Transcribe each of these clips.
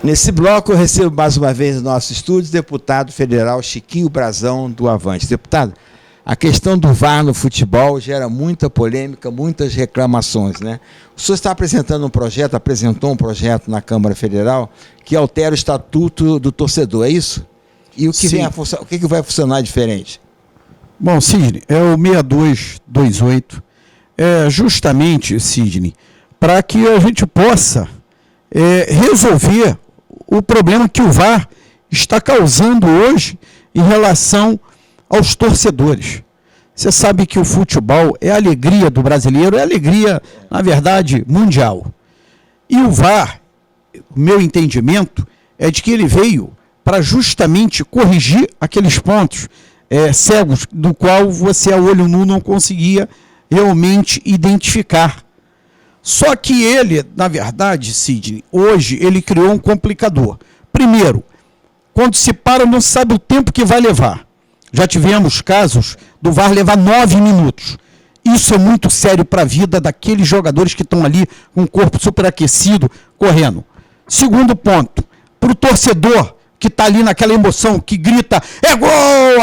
Nesse bloco eu recebo mais uma vez no nosso estúdio o deputado federal Chiquinho Brazão, do Avante. Deputado, a questão do VAR no futebol gera muita polêmica, muitas reclamações, né? O senhor está apresentou um projeto na Câmara Federal que altera o estatuto do torcedor, é isso? E o que, o que vai funcionar diferente? Bom, Sidney, é o 6228, justamente, Sidney, para que a gente possa resolver o problema que o VAR está causando hoje em relação aos torcedores. Você sabe que o futebol é a alegria do brasileiro, é a alegria, na verdade, mundial. E o VAR, o meu entendimento, é de que ele veio para justamente corrigir aqueles pontos cegos do qual você, a olho nu, não conseguia realmente identificar. Só que ele, na verdade, Sidney, hoje ele criou um complicador. Primeiro, quando se para, não sabe o tempo que vai levar. Já tivemos casos do VAR levar 9 minutos. Isso é muito sério para a vida daqueles jogadores que estão ali com o corpo superaquecido, correndo. Segundo ponto, para o torcedor que está ali naquela emoção, que grita, é gol!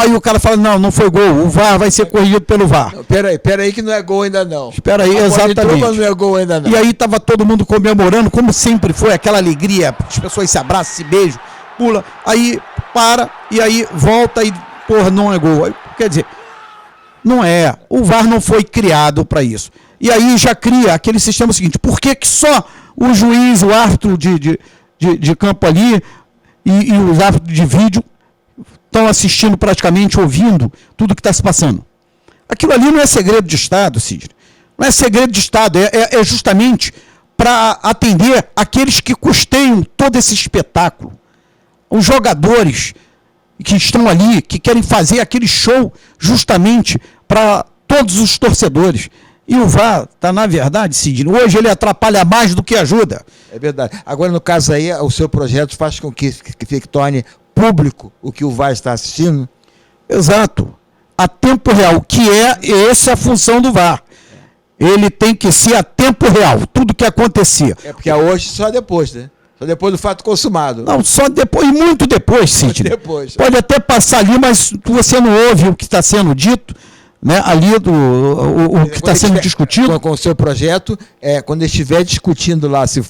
Aí o cara fala, não foi gol, o VAR vai ser corrigido pelo VAR. Peraí que não é gol ainda não. Espera aí, exatamente. Não é gol ainda não. E aí estava todo mundo comemorando, como sempre foi, aquela alegria, as pessoas se abraçam, se beijam, pula, aí para, e aí volta e, porra, não é gol. Aí, quer dizer, não é, o VAR não foi criado para isso. E aí já cria aquele sistema seguinte, por que só o juiz, o árbitro de campo ali, e os árbitros de vídeo estão assistindo praticamente, ouvindo tudo que está se passando? Aquilo ali não é segredo de Estado, Sidney. Não é segredo de Estado, é justamente para atender aqueles que custeiam todo esse espetáculo. Os jogadores que estão ali, que querem fazer aquele show justamente para todos os torcedores. E o VAR está, na verdade, Sidney, hoje ele atrapalha mais do que ajuda. É verdade. Agora, no caso aí, o seu projeto faz com que torne público o que o VAR está assistindo? Exato. A tempo real, que essa é a função do VAR. Ele tem que ser a tempo real, tudo que acontecia. É porque hoje só depois, né? Só depois do fato consumado. Não, só depois, e muito depois, Sidney. Depois. Pode até passar ali, mas você não ouve o que está sendo dito, né, ali o que está sendo discutido. Com o seu projeto, quando estiver discutindo lá se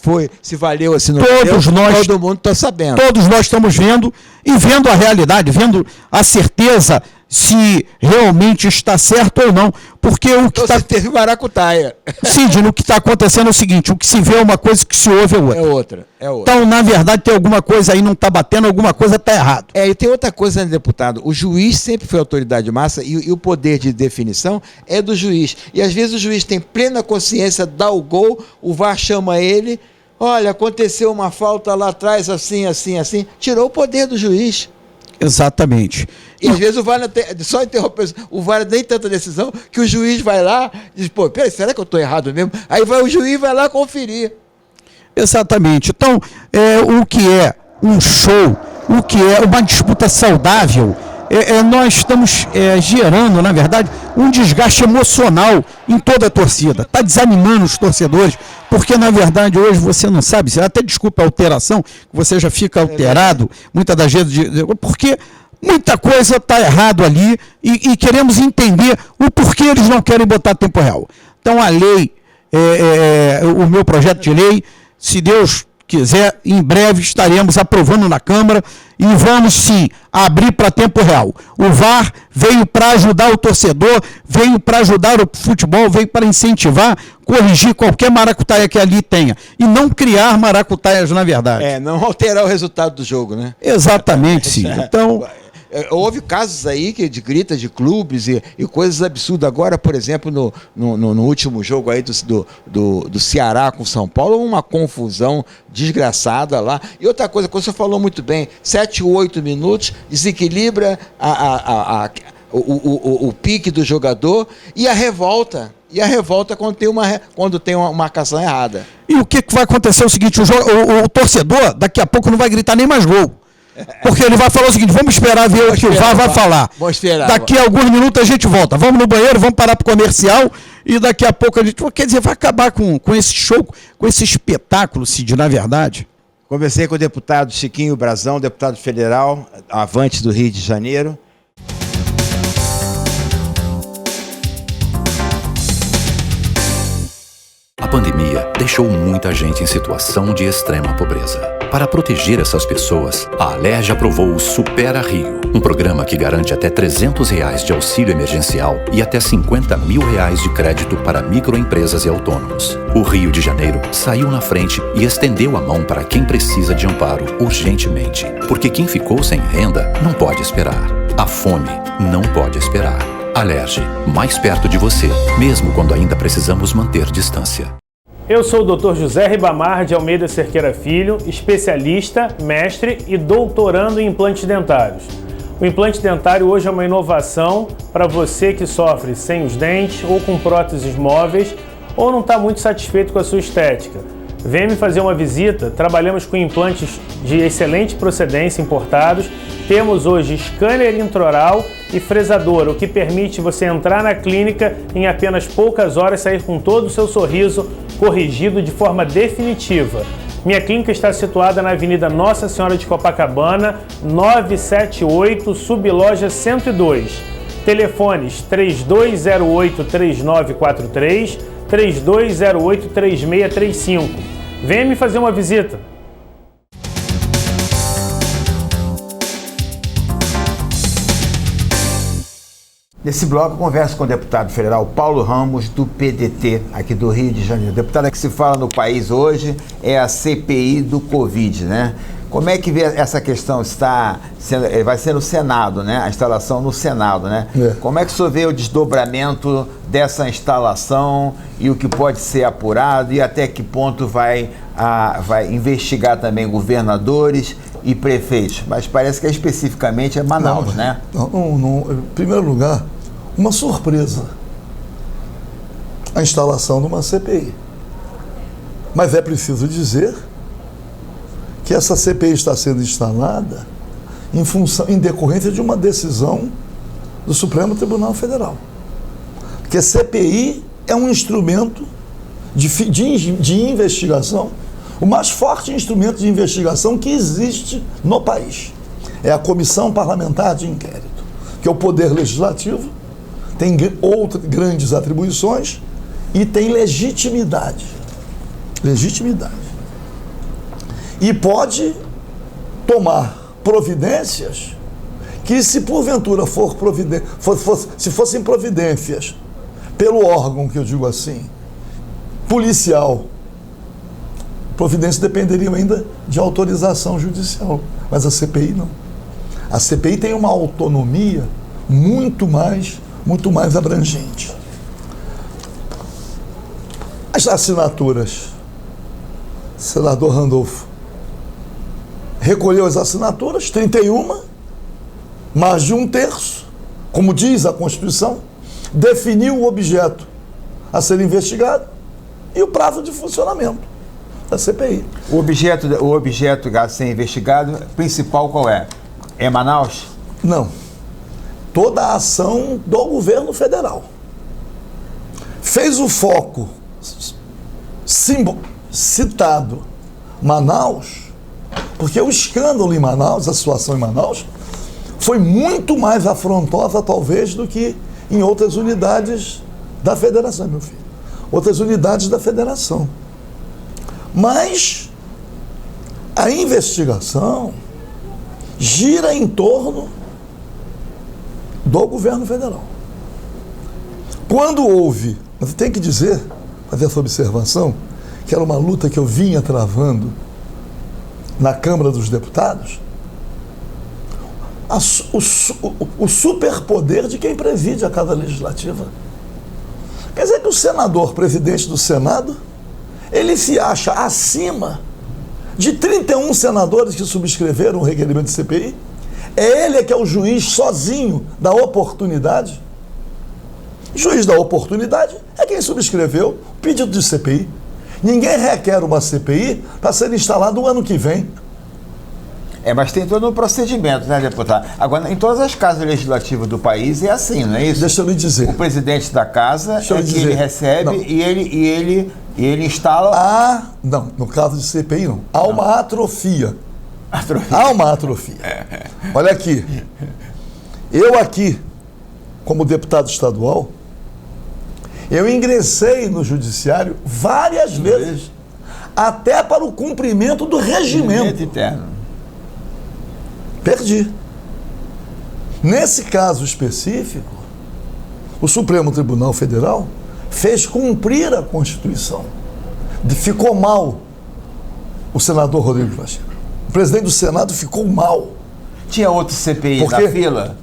valeu, se não valeu, todo mundo está sabendo. Todos nós estamos vendo, e vendo a realidade, vendo a certeza se realmente está certo ou não. Porque o que está... teve maracutaia. Sidney, o que está acontecendo é o seguinte, o que se vê é uma coisa, o que se ouve é outra. É outra. Então, na verdade, tem alguma coisa aí não está batendo, alguma coisa está errado. E tem outra coisa, né, deputado? O juiz sempre foi autoridade máxima e o poder de definição é do juiz. E às vezes o juiz tem plena consciência, dá o gol, o VAR chama ele, olha, aconteceu uma falta lá atrás, assim, tirou o poder do juiz. Exatamente. E às vezes o VAR só interrompe, o VAR nem tanta decisão que o juiz vai lá e diz, pô, peraí, será que eu estou errado mesmo? Aí o juiz vai lá conferir. Exatamente. Então, o que é um show, o que é uma disputa saudável, nós estamos gerando, na verdade, um desgaste emocional em toda a torcida. Está desanimando os torcedores, porque, na verdade, hoje você não sabe, até desculpa a alteração, você já fica alterado, muitas das vezes, porque muita coisa está errado ali e queremos entender o porquê eles não querem botar tempo real. Então, a lei, o meu projeto de lei, se Deus quiser, em breve estaremos aprovando na Câmara e vamos sim abrir para tempo real. O VAR veio para ajudar o torcedor, veio para ajudar o futebol, veio para incentivar, corrigir qualquer maracutaia que ali tenha e não criar maracutaias na verdade. Não alterar o resultado do jogo, né? Exatamente, sim. Então... Houve casos aí de gritas de clubes e coisas absurdas. Agora, por exemplo, no último jogo aí do Ceará com São Paulo, uma confusão desgraçada lá. E outra coisa, que você falou muito bem, 7 ou 8 minutos, desequilibra o pique do jogador e a revolta. E a revolta quando tem uma marcação errada. E o que vai acontecer é o seguinte, o torcedor daqui a pouco não vai gritar nem mais gol. Porque ele vai falar o seguinte, vamos esperar ver o que o VAR vai falar. Daqui a alguns minutos a gente volta. Vamos no banheiro, vamos parar para o comercial e daqui a pouco a gente... Quer dizer, vai acabar com esse show, com esse espetáculo, Cid, na verdade. Conversei com o deputado Chiquinho Brazão, deputado federal, Avante do Rio de Janeiro. A pandemia deixou muita gente em situação de extrema pobreza. Para proteger essas pessoas, a Alerj aprovou o Supera Rio, um programa que garante até R$300 de auxílio emergencial e até R$50 mil de crédito para microempresas e autônomos. O Rio de Janeiro saiu na frente e estendeu a mão para quem precisa de amparo urgentemente, porque quem ficou sem renda não pode esperar. A fome não pode esperar. Alerj, mais perto de você, mesmo quando ainda precisamos manter distância. Eu sou o Dr. José Ribamar de Almeida Cerqueira Filho, especialista, mestre e doutorando em implantes dentários. O implante dentário hoje é uma inovação para você que sofre sem os dentes ou com próteses móveis ou não está muito satisfeito com a sua estética. Venha me fazer uma visita, trabalhamos com implantes de excelente procedência importados. Temos hoje scanner intraoral e fresador, o que permite você entrar na clínica em apenas poucas horas sair com todo o seu sorriso corrigido de forma definitiva. Minha clínica está situada na Avenida Nossa Senhora de Copacabana, 978, Subloja 102. Telefones 3208-3943, 3208-3635. Venha me fazer uma visita. Nesse bloco, eu converso com o deputado federal Paulo Ramos, do PDT, aqui do Rio de Janeiro. Deputado, que se fala no país hoje é a CPI do Covid, né? Como é que vê essa questão? Vai ser no Senado, né? A instalação no Senado, né? Como é que o senhor vê o desdobramento dessa instalação e o que pode ser apurado e até que ponto vai investigar também governadores e prefeitos? Mas parece que especificamente é Manaus, né? Em primeiro lugar, uma surpresa. A instalação de uma CPI. Mas é preciso dizer que essa CPI está sendo instalada em decorrência de uma decisão do Supremo Tribunal Federal. Porque CPI é um instrumento de investigação, o mais forte instrumento de investigação que existe no país. É a Comissão Parlamentar de Inquérito, que é o poder legislativo, tem outras grandes atribuições e tem legitimidade. E pode tomar providências que, se porventura se fossem providências pelo órgão, que eu digo assim, policial, providências dependeriam ainda de autorização judicial, mas a CPI não. A CPI tem uma autonomia muito mais abrangente. As assinaturas, senador Randolfo recolheu as assinaturas, 31, mais de um terço, como diz a Constituição, definiu o objeto a ser investigado e o prazo de funcionamento da CPI. O objeto a ser investigado, principal qual é? É Manaus? Não. Toda a ação do governo federal. Fez o foco citado Manaus, porque o escândalo em Manaus, a situação em Manaus, foi muito mais afrontosa, talvez, do que em outras unidades da federação, meu filho. Outras unidades da federação. Mas a investigação gira em torno do governo federal. Quando houve, mas tem que dizer, fazer essa observação, que era uma luta que eu vinha travando na Câmara dos Deputados, o superpoder de quem preside a Casa Legislativa. Quer dizer que o senador, presidente do Senado, ele se acha acima de 31 senadores que subscreveram o requerimento de CPI. É ele que é o juiz sozinho da oportunidade. O juiz da oportunidade é quem subscreveu o pedido de CPI. Ninguém requer uma CPI para ser instalada o ano que vem. Mas tem todo um procedimento, né, deputado? Agora, em todas as casas legislativas do país é assim, não é isso? Deixa eu lhe dizer. O presidente da casa ele recebe e ele E ele instala... Não, no caso de CPI não. Há uma atrofia. Há uma atrofia. Olha aqui. Eu aqui, como deputado estadual, eu ingressei no judiciário várias vezes, até para o cumprimento do regimento interno. Perdi. Nesse caso específico, o Supremo Tribunal Federal fez cumprir a Constituição. Ficou mal o senador Rodrigo Pacheco. O presidente do Senado ficou mal. Tinha outros CPIs na fila?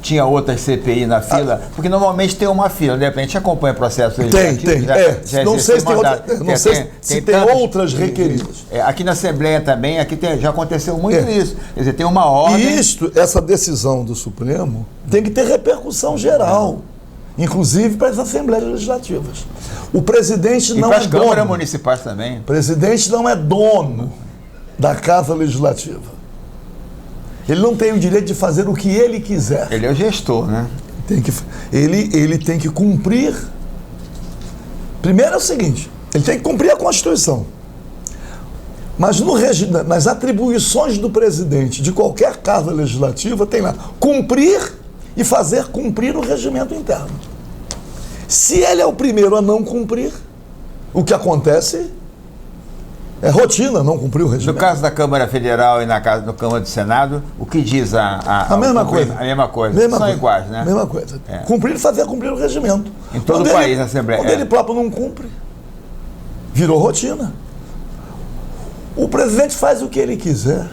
Tinha outras CPI na fila? Porque normalmente tem uma fila, de repente acompanha o processo legislativo. Tem. Não sei se tem outras, não sei se tem outras requeridas. Aqui na Assembleia também, já aconteceu muito isso. Quer dizer, tem uma ordem... E essa decisão do Supremo tem que ter repercussão geral, inclusive para as Assembleias Legislativas. O presidente não é dono... E para as câmaras municipais também. O presidente não é dono da Casa Legislativa. Ele não tem o direito de fazer o que ele quiser. Ele é o gestor, né? Ele tem que cumprir... Primeiro é o seguinte, ele tem que cumprir a Constituição. Mas nas atribuições do presidente de qualquer casa legislativa, tem lá, cumprir e fazer cumprir o regimento interno. Se ele é o primeiro a não cumprir, o que acontece é rotina não cumprir o regimento. No caso da Câmara Federal e no Câmara do Senado, o que diz a mesma coisa. A mesma coisa. São iguais, né? Mesma coisa. Cumprir e fazer cumprir o regimento. Em todo o país, na Assembleia. Quando ele próprio não cumpre, virou rotina. O presidente faz o que ele quiser.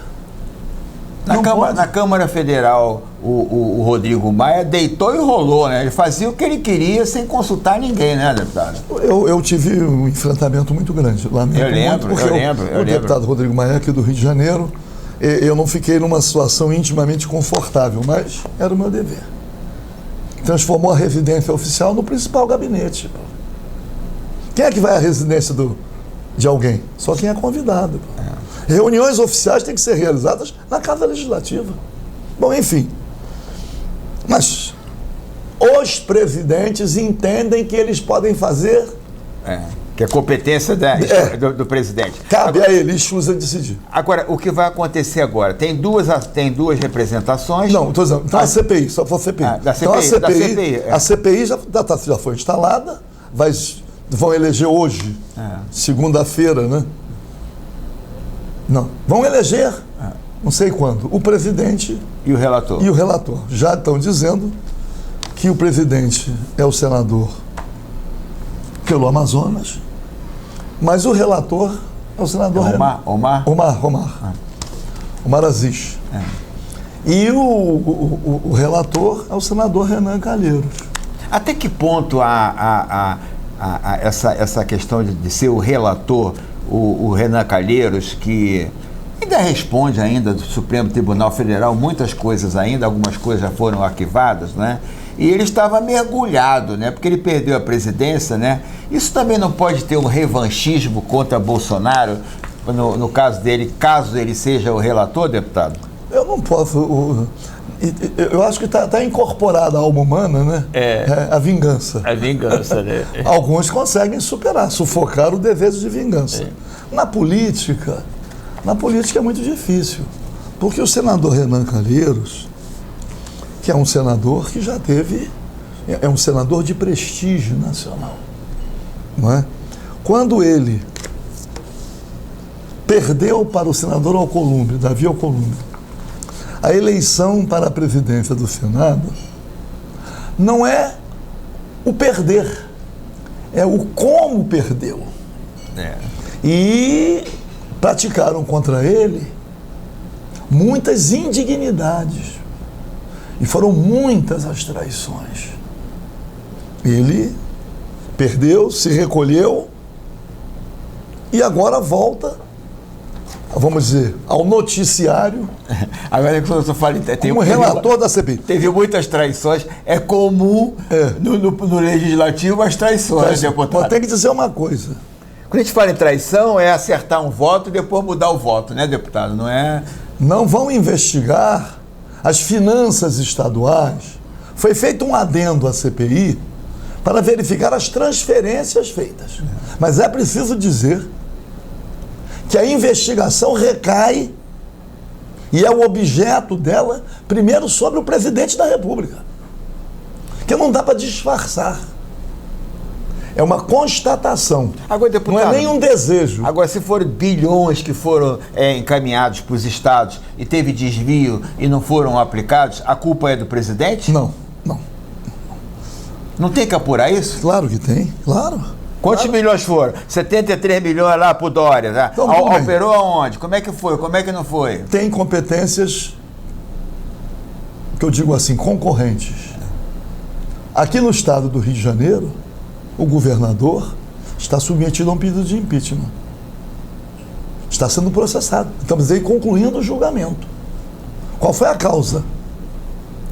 Na Câmara Federal, o Rodrigo Maia deitou e rolou, né? Ele fazia o que ele queria sem consultar ninguém, né, deputado? Eu tive um enfrentamento muito grande. Eu lembro. O deputado Rodrigo Maia, aqui do Rio de Janeiro, eu não fiquei numa situação intimamente confortável, mas era o meu dever. Transformou a residência oficial no principal gabinete. Quem é que vai à residência de alguém? Só quem é convidado. Reuniões oficiais têm que ser realizadas na Casa Legislativa. Bom, enfim. Mas os presidentes entendem que eles podem fazer... que é competência do presidente. Cabe a ele, escusa decidir. Agora, o que vai acontecer agora? Tem duas representações... Não, estou dizendo, então a CPI, só for CPI. A CPI já foi instalada, vão eleger hoje, segunda-feira, né? Não, vão eleger, não sei quando, o presidente e o relator. Já estão dizendo que o presidente é o senador pelo Amazonas, mas o relator é o senador Omar Aziz. E o relator é o senador Renan Calheiros. Até que ponto essa questão de ser o relator, o Renan Calheiros, que ainda responde ainda do Supremo Tribunal Federal muitas coisas ainda, algumas coisas já foram arquivadas, né? E ele estava mergulhado, né? Porque ele perdeu a presidência, né? Isso também não pode ter um revanchismo contra Bolsonaro, no caso dele, caso ele seja o relator, deputado? Eu não posso... Eu acho que está incorporada a alma humana, né? A vingança. A vingança, né? Alguns conseguem sufocar o desejo de vingança. Na política é muito difícil. Porque o senador Renan Calheiros, que é um senador que já teve... É um senador de prestígio nacional. Não é? Quando ele perdeu para o senador Alcolumbre, Davi Alcolumbre, a eleição para a presidência do Senado, não é o perder, é o como perdeu. E praticaram contra ele muitas indignidades. E foram muitas as traições. Ele perdeu, se recolheu e agora volta, vamos dizer, ao noticiário. Agora que eu falo, como relator da CPI. Teve muitas traições, é comum no legislativo as traições, deputado. Mas tem que dizer uma coisa. Quando a gente fala em traição, é acertar um voto e depois mudar o voto, né, deputado? Não é... Não vão investigar as finanças estaduais. Foi feito um adendo à CPI para verificar as transferências feitas. Mas é preciso dizer que a investigação recai, e é o objeto dela, primeiro sobre o presidente da República, que não dá para disfarçar. É uma constatação. Agora, deputado, não é nem um desejo. Agora, se foram bilhões que foram encaminhados para os estados e teve desvio e não foram aplicados, a culpa é do presidente? Não. Não tem que apurar isso? Claro que tem, claro. Quantos milhões foram? 73 milhões lá pro Dória, né? Então, operou aonde? Como é que foi? Como é que não foi? Tem competências, que eu digo assim, concorrentes. Aqui no estado do Rio de Janeiro, o governador está submetido a um pedido de impeachment. Está sendo processado. Estamos aí concluindo o julgamento. Qual foi a causa?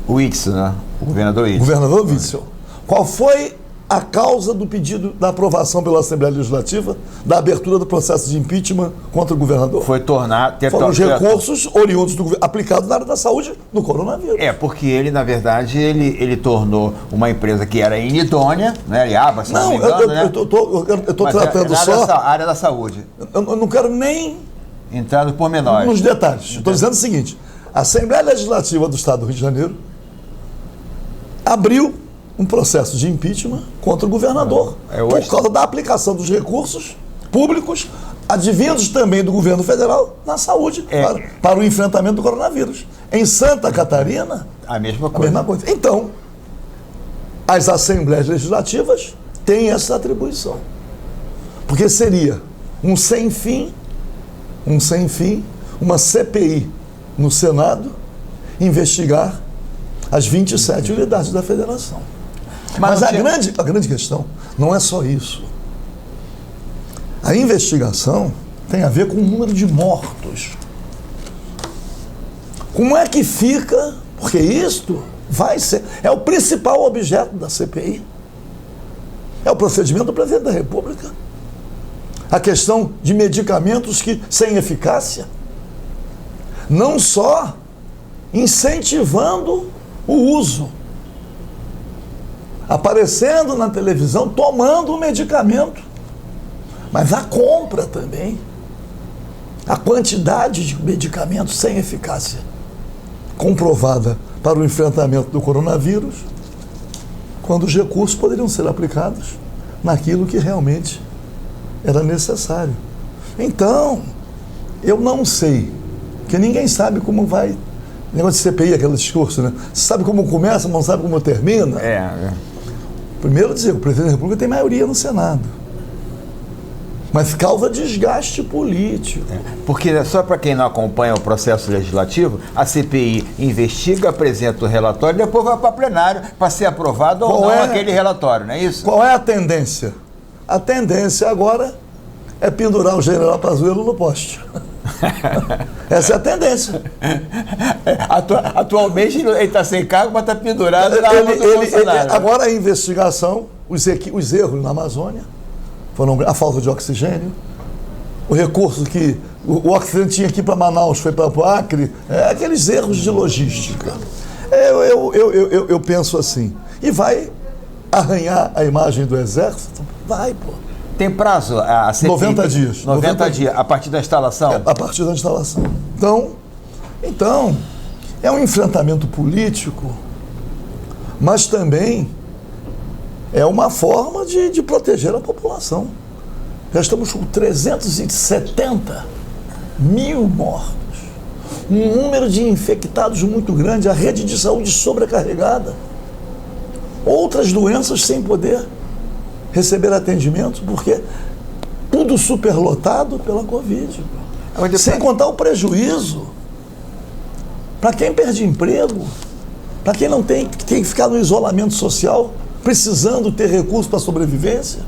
O Witzel, né? O governador Witzel. Governador Witzel. Qual foi a causa do pedido da aprovação pela Assembleia Legislativa da abertura do processo de impeachment contra o governador? Foi Foram os recursos oriundos do governo aplicados na área da saúde no coronavírus. Porque ele, na verdade, ele tornou uma empresa que era inidônea, né? Iaba, se não me engano, né? Eu estou tratando só... A área da saúde. Eu não quero nem... entrar no pormenor. Nos detalhes. Estou dizendo o seguinte, a Assembleia Legislativa do Estado do Rio de Janeiro abriu um processo de impeachment contra o governador por causa da aplicação dos recursos públicos advindos também do governo federal na saúde para o enfrentamento do coronavírus. Em Santa Catarina, a mesma coisa. Então, as assembleias legislativas têm essa atribuição. Porque seria um sem fim, uma CPI no Senado investigar as 27 unidades da federação. Mas a grande questão não é só isso. A investigação tem a ver com o número de mortos. Como é que fica? Porque isto vai ser... É o principal objeto da CPI. É o procedimento do presidente da República. A questão de medicamentos sem eficácia. Não só incentivando o uso, aparecendo na televisão, tomando o medicamento, mas a compra também, a quantidade de medicamentos sem eficácia comprovada para o enfrentamento do coronavírus, quando os recursos poderiam ser aplicados naquilo que realmente era necessário. Então, eu não sei, porque ninguém sabe como vai. Negócio de CPI, aquele discurso, né? Você sabe como começa, mas não sabe como termina. Primeiro dizer, o presidente da República tem maioria no Senado. Mas causa desgaste político. Porque, só para quem não acompanha o processo legislativo, a CPI investiga, apresenta o relatório e depois vai para plenário para ser aprovado ou não aquele relatório, não é isso? Qual é a tendência? A tendência agora é pendurar o general Pazuello no poste. Essa é a tendência. Atualmente ele está sem cargo, mas está pendurado na arma do Bolsonaro. Agora a investigação, os erros na Amazônia, foram a falta de oxigênio, o recurso que o oxigênio tinha aqui para Manaus, foi para o Acre, aqueles erros de logística. Eu penso assim, e vai arranhar a imagem do Exército? Vai, pô. Tem prazo a CPI? 90 dias. 90 dias, a partir da instalação? A partir da instalação. Então, é um enfrentamento político, mas também é uma forma de proteger a população. Já estamos com 370 mil mortos, um número de infectados muito grande, a rede de saúde sobrecarregada, outras doenças sem poder receber atendimento, porque tudo superlotado pela Covid. Sem contar o prejuízo para quem perde emprego, para quem não tem que ficar no isolamento social, precisando ter recursos para sobrevivência.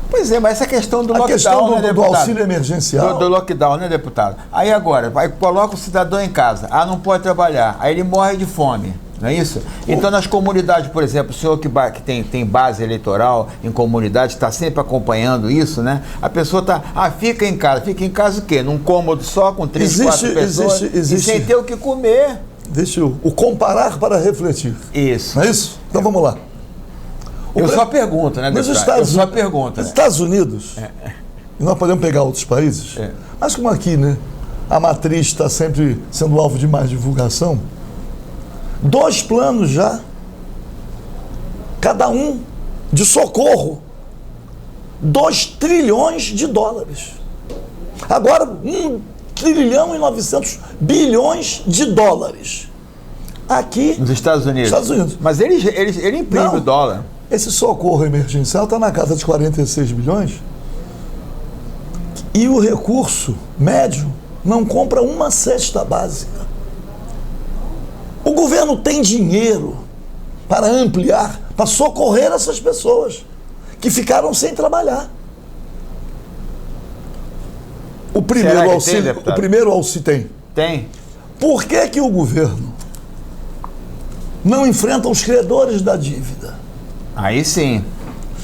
Pois é, mas essa questão do lockdown, questão né, do auxílio emergencial. Do lockdown, né, deputado? Aí agora, coloca o cidadão em casa, não pode trabalhar, aí ele morre de fome. Não é isso? Então, nas comunidades, por exemplo, o senhor que tem base eleitoral em comunidade, está sempre acompanhando isso, né? A pessoa fica em casa o quê? Num cômodo só, com 3, 4 pessoas, e sem ter o que comer. Deixa o comparar para refletir. Isso. Não é isso? Então vamos lá. Eu só pergunto, né, deputado? Eu só pergunto. Nos Estados Unidos, e nós podemos pegar outros países, mas como aqui, né, a matriz está sempre sendo alvo de mais divulgação, 2 planos já, cada um de socorro, 2 trilhões de dólares. Agora, 1 trilhão e 900 bilhões de dólares. Aqui... Nos Estados Unidos. Mas ele imprime o dólar. Esse socorro emergencial está na casa de 46 bilhões e o recurso médio não compra uma cesta básica. O governo tem dinheiro para ampliar, para socorrer essas pessoas que ficaram sem trabalhar. O primeiro auxílio tem. Tem. Por que o governo não enfrenta os credores da dívida? Aí sim.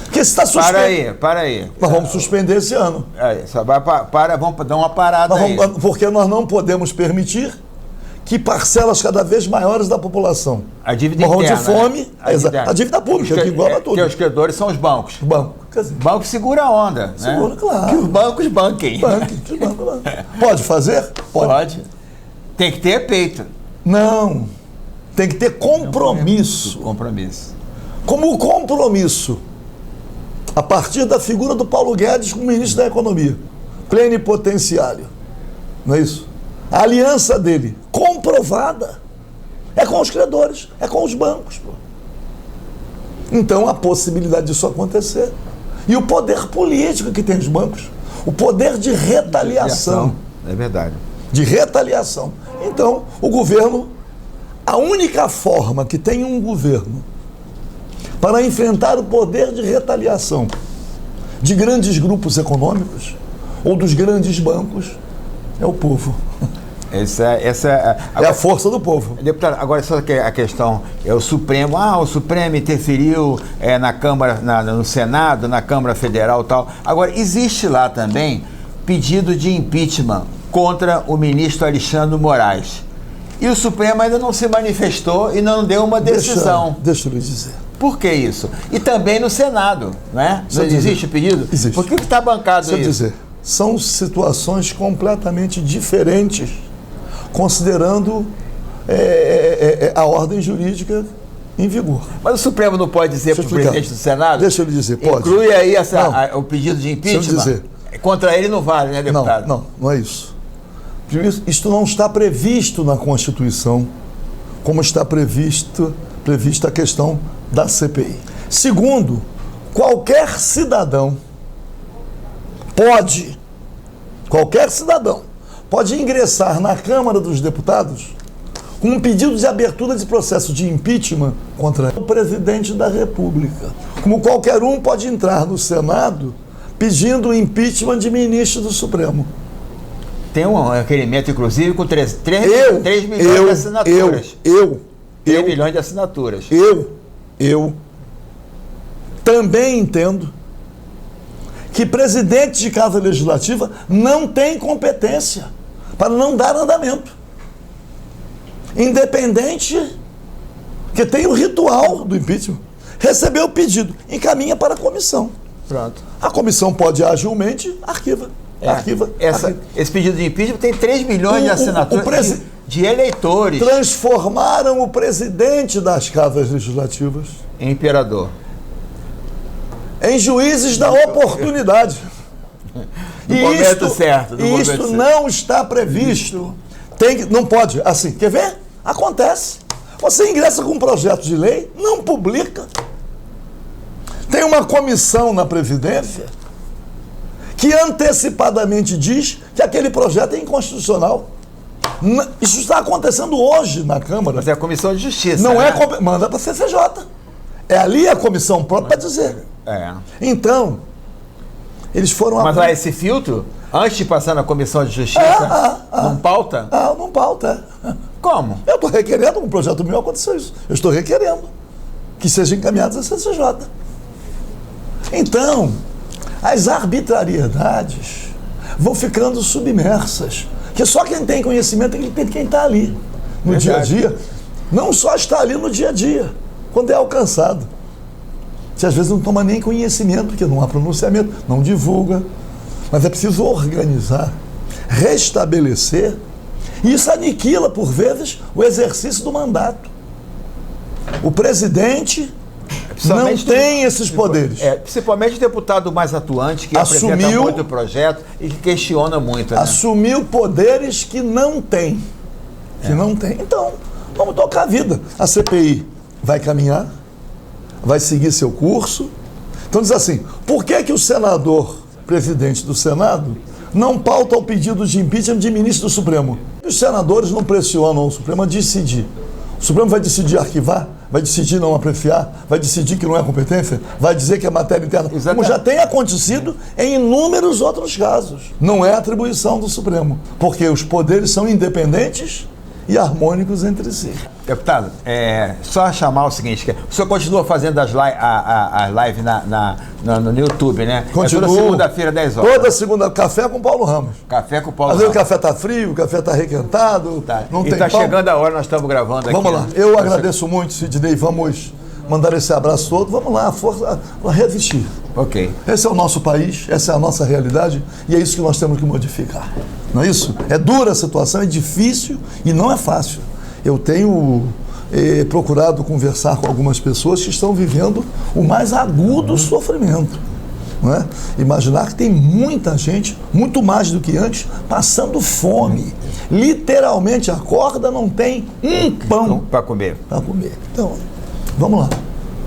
Porque está suspenso. Para aí. Nós vamos suspender esse ano. Vamos dar uma parada aí. Porque nós não podemos permitir que parcelas cada vez maiores da população a dívida morram interna, de fome, né? a dívida pública, que iguala tudo. Que os credores são os bancos. O banco. Quer dizer, o banco segura a onda. Segura, né? Claro. Que os bancos banquem. Pode fazer? Pode. Tem que ter peito. Não. Tem que ter compromisso. Como o compromisso, a partir da figura do Paulo Guedes como ministro da Economia, plenipotenciário, não é isso? A aliança dele, comprovada, é com os credores, é com os bancos. Pô. Então, a possibilidade disso acontecer. E o poder político que tem os bancos, o poder de retaliação. É verdade. De retaliação. Então, o governo, a única forma que tem um governo para enfrentar o poder de retaliação de grandes grupos econômicos ou dos grandes bancos é o povo. É a força do povo. Deputado, agora só que a questão é o Supremo. O Supremo interferiu na Câmara, no Senado, na Câmara Federal e tal. Agora, existe lá também pedido de impeachment contra o ministro Alexandre Moraes. E o Supremo ainda não se manifestou e não deu uma decisão. Deixa eu lhe dizer. Por que isso? E também no Senado, né? Não existe pedido? Existe. Por que está bancado isso? Deixa eu dizer, são situações completamente diferentes, considerando a ordem jurídica em vigor. Mas o Supremo não pode dizer para o presidente do Senado? Deixa eu lhe dizer, pode. Inclui aí o pedido de impeachment? Deixa eu dizer. Contra ele não vale, né, deputado? Não é isso. Primeiro, isto não está previsto na Constituição, como está prevista a questão da CPI. Segundo, qualquer cidadão pode ingressar na Câmara dos Deputados com um pedido de abertura de processo de impeachment contra o presidente da República. Como qualquer um pode entrar no Senado pedindo o impeachment de ministro do Supremo. Tem um requerimento, inclusive, com 3 milhões de assinaturas. 3 milhões de assinaturas. Eu também entendo que presidente de Casa Legislativa não tem competência para não dar andamento. Independente que tem o ritual do impeachment, recebeu o pedido, encaminha para a comissão. Pronto. A comissão pode agilmente arquiva. Esse pedido de impeachment tem 3 milhões de assinaturas de eleitores. Transformaram o presidente das casas legislativas em imperador. Em juízes da oportunidade. No momento certo. E isto não está previsto. Não pode. Assim, quer ver? Acontece. Você ingressa com um projeto de lei, não publica. Tem uma comissão na Previdência que antecipadamente diz que aquele projeto é inconstitucional. Isso está acontecendo hoje na Câmara. Mas é a Comissão de Justiça. Não é manda para a CCJ. É ali a comissão própria para dizer. Então, eles foram... Mas lá esse filtro, antes de passar na Comissão de Justiça, não pauta? Não pauta. Como? Eu estou requerendo, um projeto meu aconteceu isso. Eu estou requerendo que sejam encaminhados à CCJ. Então, as arbitrariedades vão ficando submersas. Que só quem tem conhecimento é quem está ali no dia a dia. Não só está ali no dia a dia, quando é alcançado. Você às vezes não toma nem conhecimento, porque não há pronunciamento, não divulga. Mas é preciso organizar, restabelecer, e isso aniquila, por vezes, o exercício do mandato. O presidente não tem esses poderes. Principalmente o deputado mais atuante, que apresenta muito o projeto e que questiona muito. Né? Assumiu poderes que não tem. Não tem. Então, vamos tocar a vida. A CPI vai caminhar, vai seguir seu curso. Então diz assim, por que o senador, presidente do Senado, não pauta o pedido de impeachment de ministro do Supremo? Os senadores não pressionam o Supremo a decidir. O Supremo vai decidir arquivar? Vai decidir não apreciar? Vai decidir que não é competência? Vai dizer que é matéria interna? Exatamente. Como já tem acontecido em inúmeros outros casos. Não é atribuição do Supremo, porque os poderes são independentes e harmônicos entre si. Deputado, só chamar o seguinte, o senhor continua fazendo as lives no YouTube, né? Continua. Toda segunda-feira, 10 horas. Toda segunda, café com Paulo Ramos. Café com Paulo Às Ramos. vezes o café tá frio, o café tá requentado, não tem pão. Chegando a hora, nós estamos gravando aqui. Vamos lá, eu agradeço muito, Sidney, vamos mandar esse abraço todo, vamos lá, força a resistir. Ok. Esse é o nosso país, essa é a nossa realidade e é isso que nós temos que modificar. Não é isso? É dura a situação, é difícil e não é fácil. Eu tenho procurado conversar com algumas pessoas que estão vivendo o mais agudo sofrimento. Não é? Imaginar que tem muita gente, muito mais do que antes, passando fome. Literalmente acorda, não tem um pão para comer. Então, vamos lá.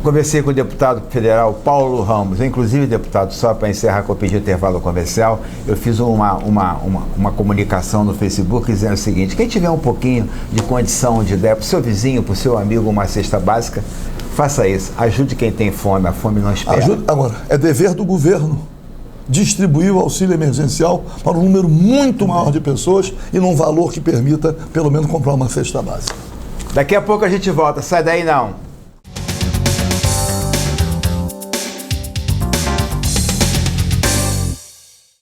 Conversei com o deputado federal Paulo Ramos. Inclusive, deputado, só para encerrar com o pedido de intervalo comercial, eu fiz uma comunicação no Facebook dizendo o seguinte: quem tiver um pouquinho de condição de dar para o seu vizinho, para o seu amigo, uma cesta básica, faça isso. Ajude quem tem fome, a fome não espera. Agora, é dever do governo distribuir o auxílio emergencial para um número muito maior de pessoas e num valor que permita, pelo menos, comprar uma cesta básica. Daqui a pouco a gente volta. Sai daí não.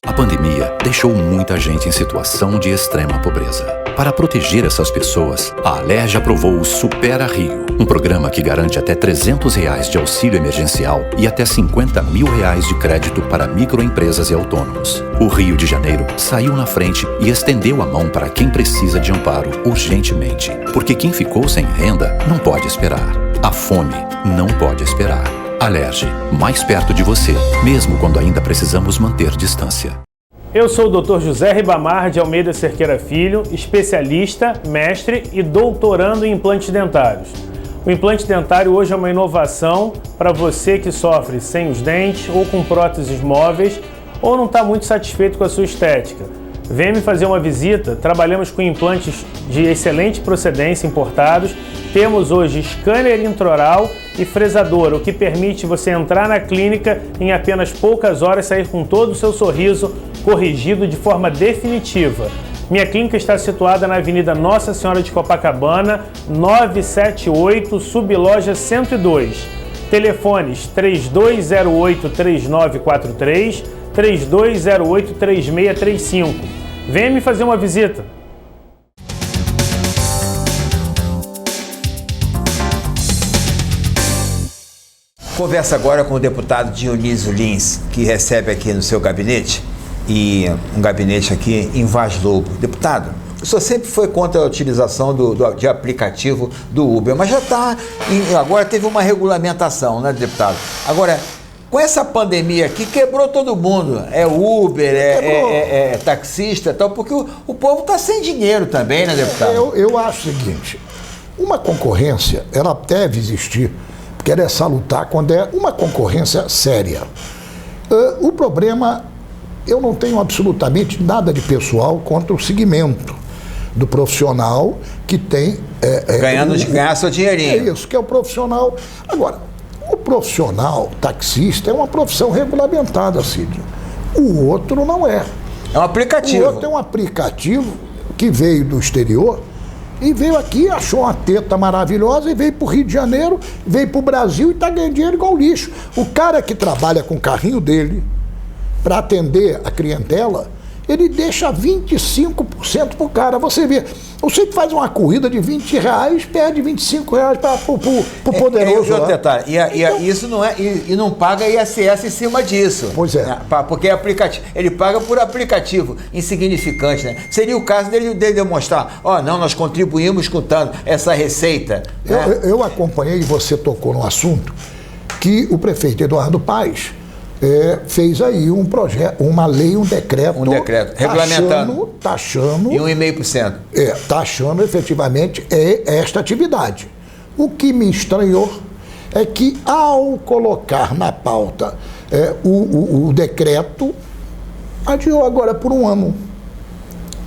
A pandemia deixou muita gente em situação de extrema pobreza. Para proteger essas pessoas, a Alerj aprovou o Supera Rio, um programa que garante até R$300 de auxílio emergencial e até R$50 mil de crédito para microempresas e autônomos. O Rio de Janeiro saiu na frente e estendeu a mão para quem precisa de amparo urgentemente, porque quem ficou sem renda não pode esperar. A fome não pode esperar. Alerj, mais perto de você, mesmo quando ainda precisamos manter distância. Eu sou o Dr. José Ribamar de Almeida Cerqueira Filho, especialista, mestre e doutorando em implantes dentários. O implante dentário hoje é uma inovação para você que sofre sem os dentes ou com próteses móveis ou não está muito satisfeito com a sua estética. Venha me fazer uma visita, trabalhamos com implantes de excelente procedência importados, temos hoje scanner intraoral e fresadora, o que permite você entrar na clínica em apenas poucas horas e sair com todo o seu sorriso corrigido de forma definitiva. Minha clínica está situada na Avenida Nossa Senhora de Copacabana, 978, Subloja 102. Telefones 3208-3943, 3208-3635. Venha me fazer uma visita. Conversa agora com o deputado Dionísio Lins, que recebe aqui no seu gabinete, e um gabinete aqui em Vaz Lobo. Deputado, o senhor sempre foi contra a utilização de aplicativo do Uber, mas já está, agora teve uma regulamentação, né, deputado? Agora, com essa pandemia aqui, quebrou todo mundo. É Uber, é taxista e tal, porque o povo está sem dinheiro também, né, deputado? Eu acho o seguinte, uma concorrência, ela deve existir, porque ela é salutar quando é uma concorrência séria. O problema, eu não tenho absolutamente nada de pessoal contra o segmento do profissional que tem... ganhar seu dinheirinho. É isso, que é o profissional. Agora, o profissional taxista é uma profissão regulamentada, Cid. O outro não é. É um aplicativo. O outro é um aplicativo que veio do exterior e veio aqui, achou uma teta maravilhosa e veio para o Rio de Janeiro, veio para o Brasil e está ganhando dinheiro igual lixo. O cara que trabalha com o carrinho dele para atender a clientela, ele deixa 25% para o cara. Você vê, você que faz uma corrida de R$20, perde R$25 para o poderoso. Outro detalhe, isso não é, e não paga ISS em cima disso. Pois é. Porque é aplicativo, ele paga por aplicativo, insignificante, né? Seria o caso dele demonstrar, não, nós contribuímos com tanto essa receita. Eu acompanhei, e você tocou no assunto, que o prefeito Eduardo Paes fez aí um projeto, uma lei, um decreto regulamentando, taxando e 1,5%. Taxando efetivamente esta atividade. O que me estranhou é que, ao colocar na pauta o decreto, adiou agora por um ano.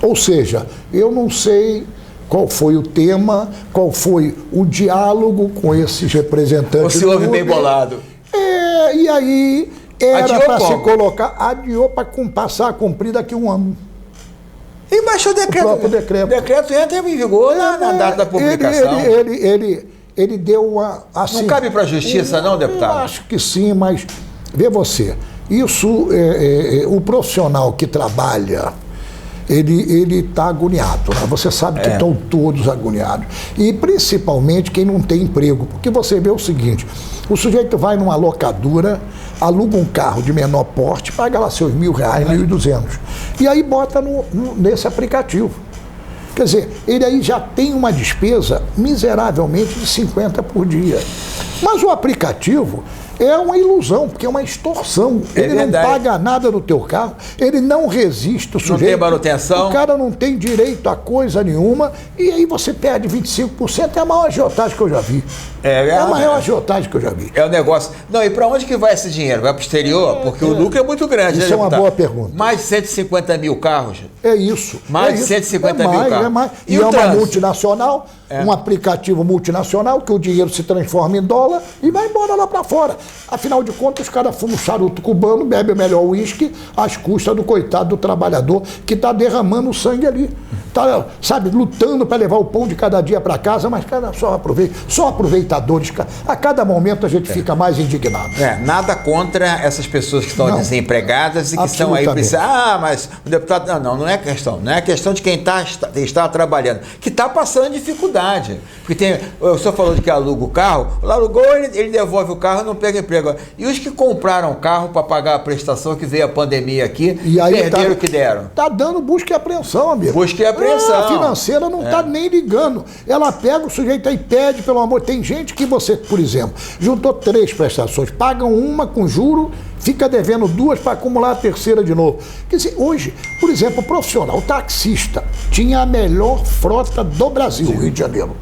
Ou seja, eu não sei qual foi o tema, qual foi o diálogo com esses representantes. O senhor houve bem bolado. E aí era para se colocar, adiou para passar a cumprir daqui a um ano. E baixou o decreto. O próprio decreto. O decreto entra em vigor na data da publicação. Ele deu uma... Assim, não cabe para a justiça, não, deputado? Eu acho que sim, mas vê você, isso, o profissional que trabalha, ele está agoniado, né? Você sabe que estão todos agoniados. E principalmente quem não tem emprego. Porque você vê o seguinte, o sujeito vai numa locadora, aluga um carro de menor porte, paga lá seus R$1.000, 1.200. E aí bota nesse aplicativo. Quer dizer, ele aí já tem uma despesa miseravelmente de 50 por dia. Mas o aplicativo é uma ilusão, porque é uma extorsão. Ele não paga nada no teu carro, ele não resiste o sujeito. Não tem manutenção. O cara não tem direito a coisa nenhuma, e aí você perde 25%, é a maior agiotagem que eu já vi. É a maior agiotagem que eu já vi. É o negócio. Não, e para onde que vai esse dinheiro? Vai para o exterior? Porque o lucro é muito grande. Isso é uma boa pergunta. Mais de 150 mil carros? É isso. Mais de 150 mil carros. É mais. E é uma multinacional, um aplicativo multinacional, que o dinheiro se transforma em dólar e vai embora lá para fora. Afinal de contas, os caras fumam charuto cubano, bebem o melhor uísque às custas do coitado do trabalhador que está derramando sangue ali. Está, sabe, lutando para levar o pão de cada dia para casa, mas só aproveitadores. A cada momento a gente fica mais indignado. Nada contra essas pessoas que estão desempregadas e que estão aí precisando. Mas o deputado. Não é questão. Não é questão de quem está trabalhando, que está passando dificuldade. Porque o senhor falou de que aluga o carro, alugou, ele devolve o carro e não pega emprego. E os que compraram carro para pagar a prestação, que veio a pandemia aqui, e aí perderam o que deram. Está dando busca e apreensão, amigo. Busca e apreensão. A financeira não está nem ligando. Ela pega o sujeito aí, pede, pelo amor. Tem gente que você, por exemplo, juntou 3 prestações, pagam uma com juro, fica devendo 2 para acumular a terceira de novo. Quer dizer, hoje, por exemplo, o profissional, o taxista, tinha a melhor frota do Brasil, Rio de Janeiro.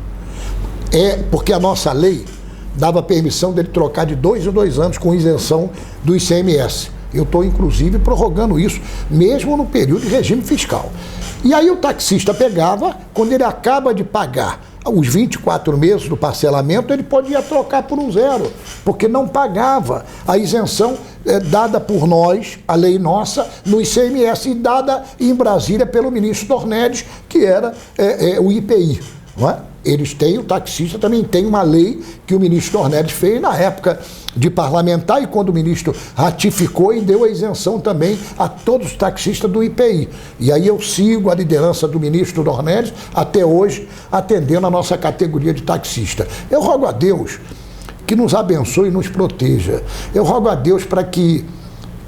Porque a nossa lei dava permissão dele trocar de 2 em 2 anos com isenção do ICMS. Eu estou, inclusive, prorrogando isso, mesmo no período de regime fiscal. E aí o taxista pegava, quando ele acaba de pagar os 24 meses do parcelamento, ele podia trocar por um 0, porque não pagava a isenção dada por nós, a lei nossa, no ICMS, e dada em Brasília pelo ministro Dornelles, que era o IPI, não é? Eles têm, o taxista também tem uma lei que o ministro Dornelles fez na época de parlamentar, e quando o ministro ratificou e deu a isenção também a todos os taxistas do IPI. E aí eu sigo a liderança do ministro Dornelles até hoje, atendendo a nossa categoria de taxista. Eu rogo a Deus que nos abençoe e nos proteja. Eu rogo a Deus para que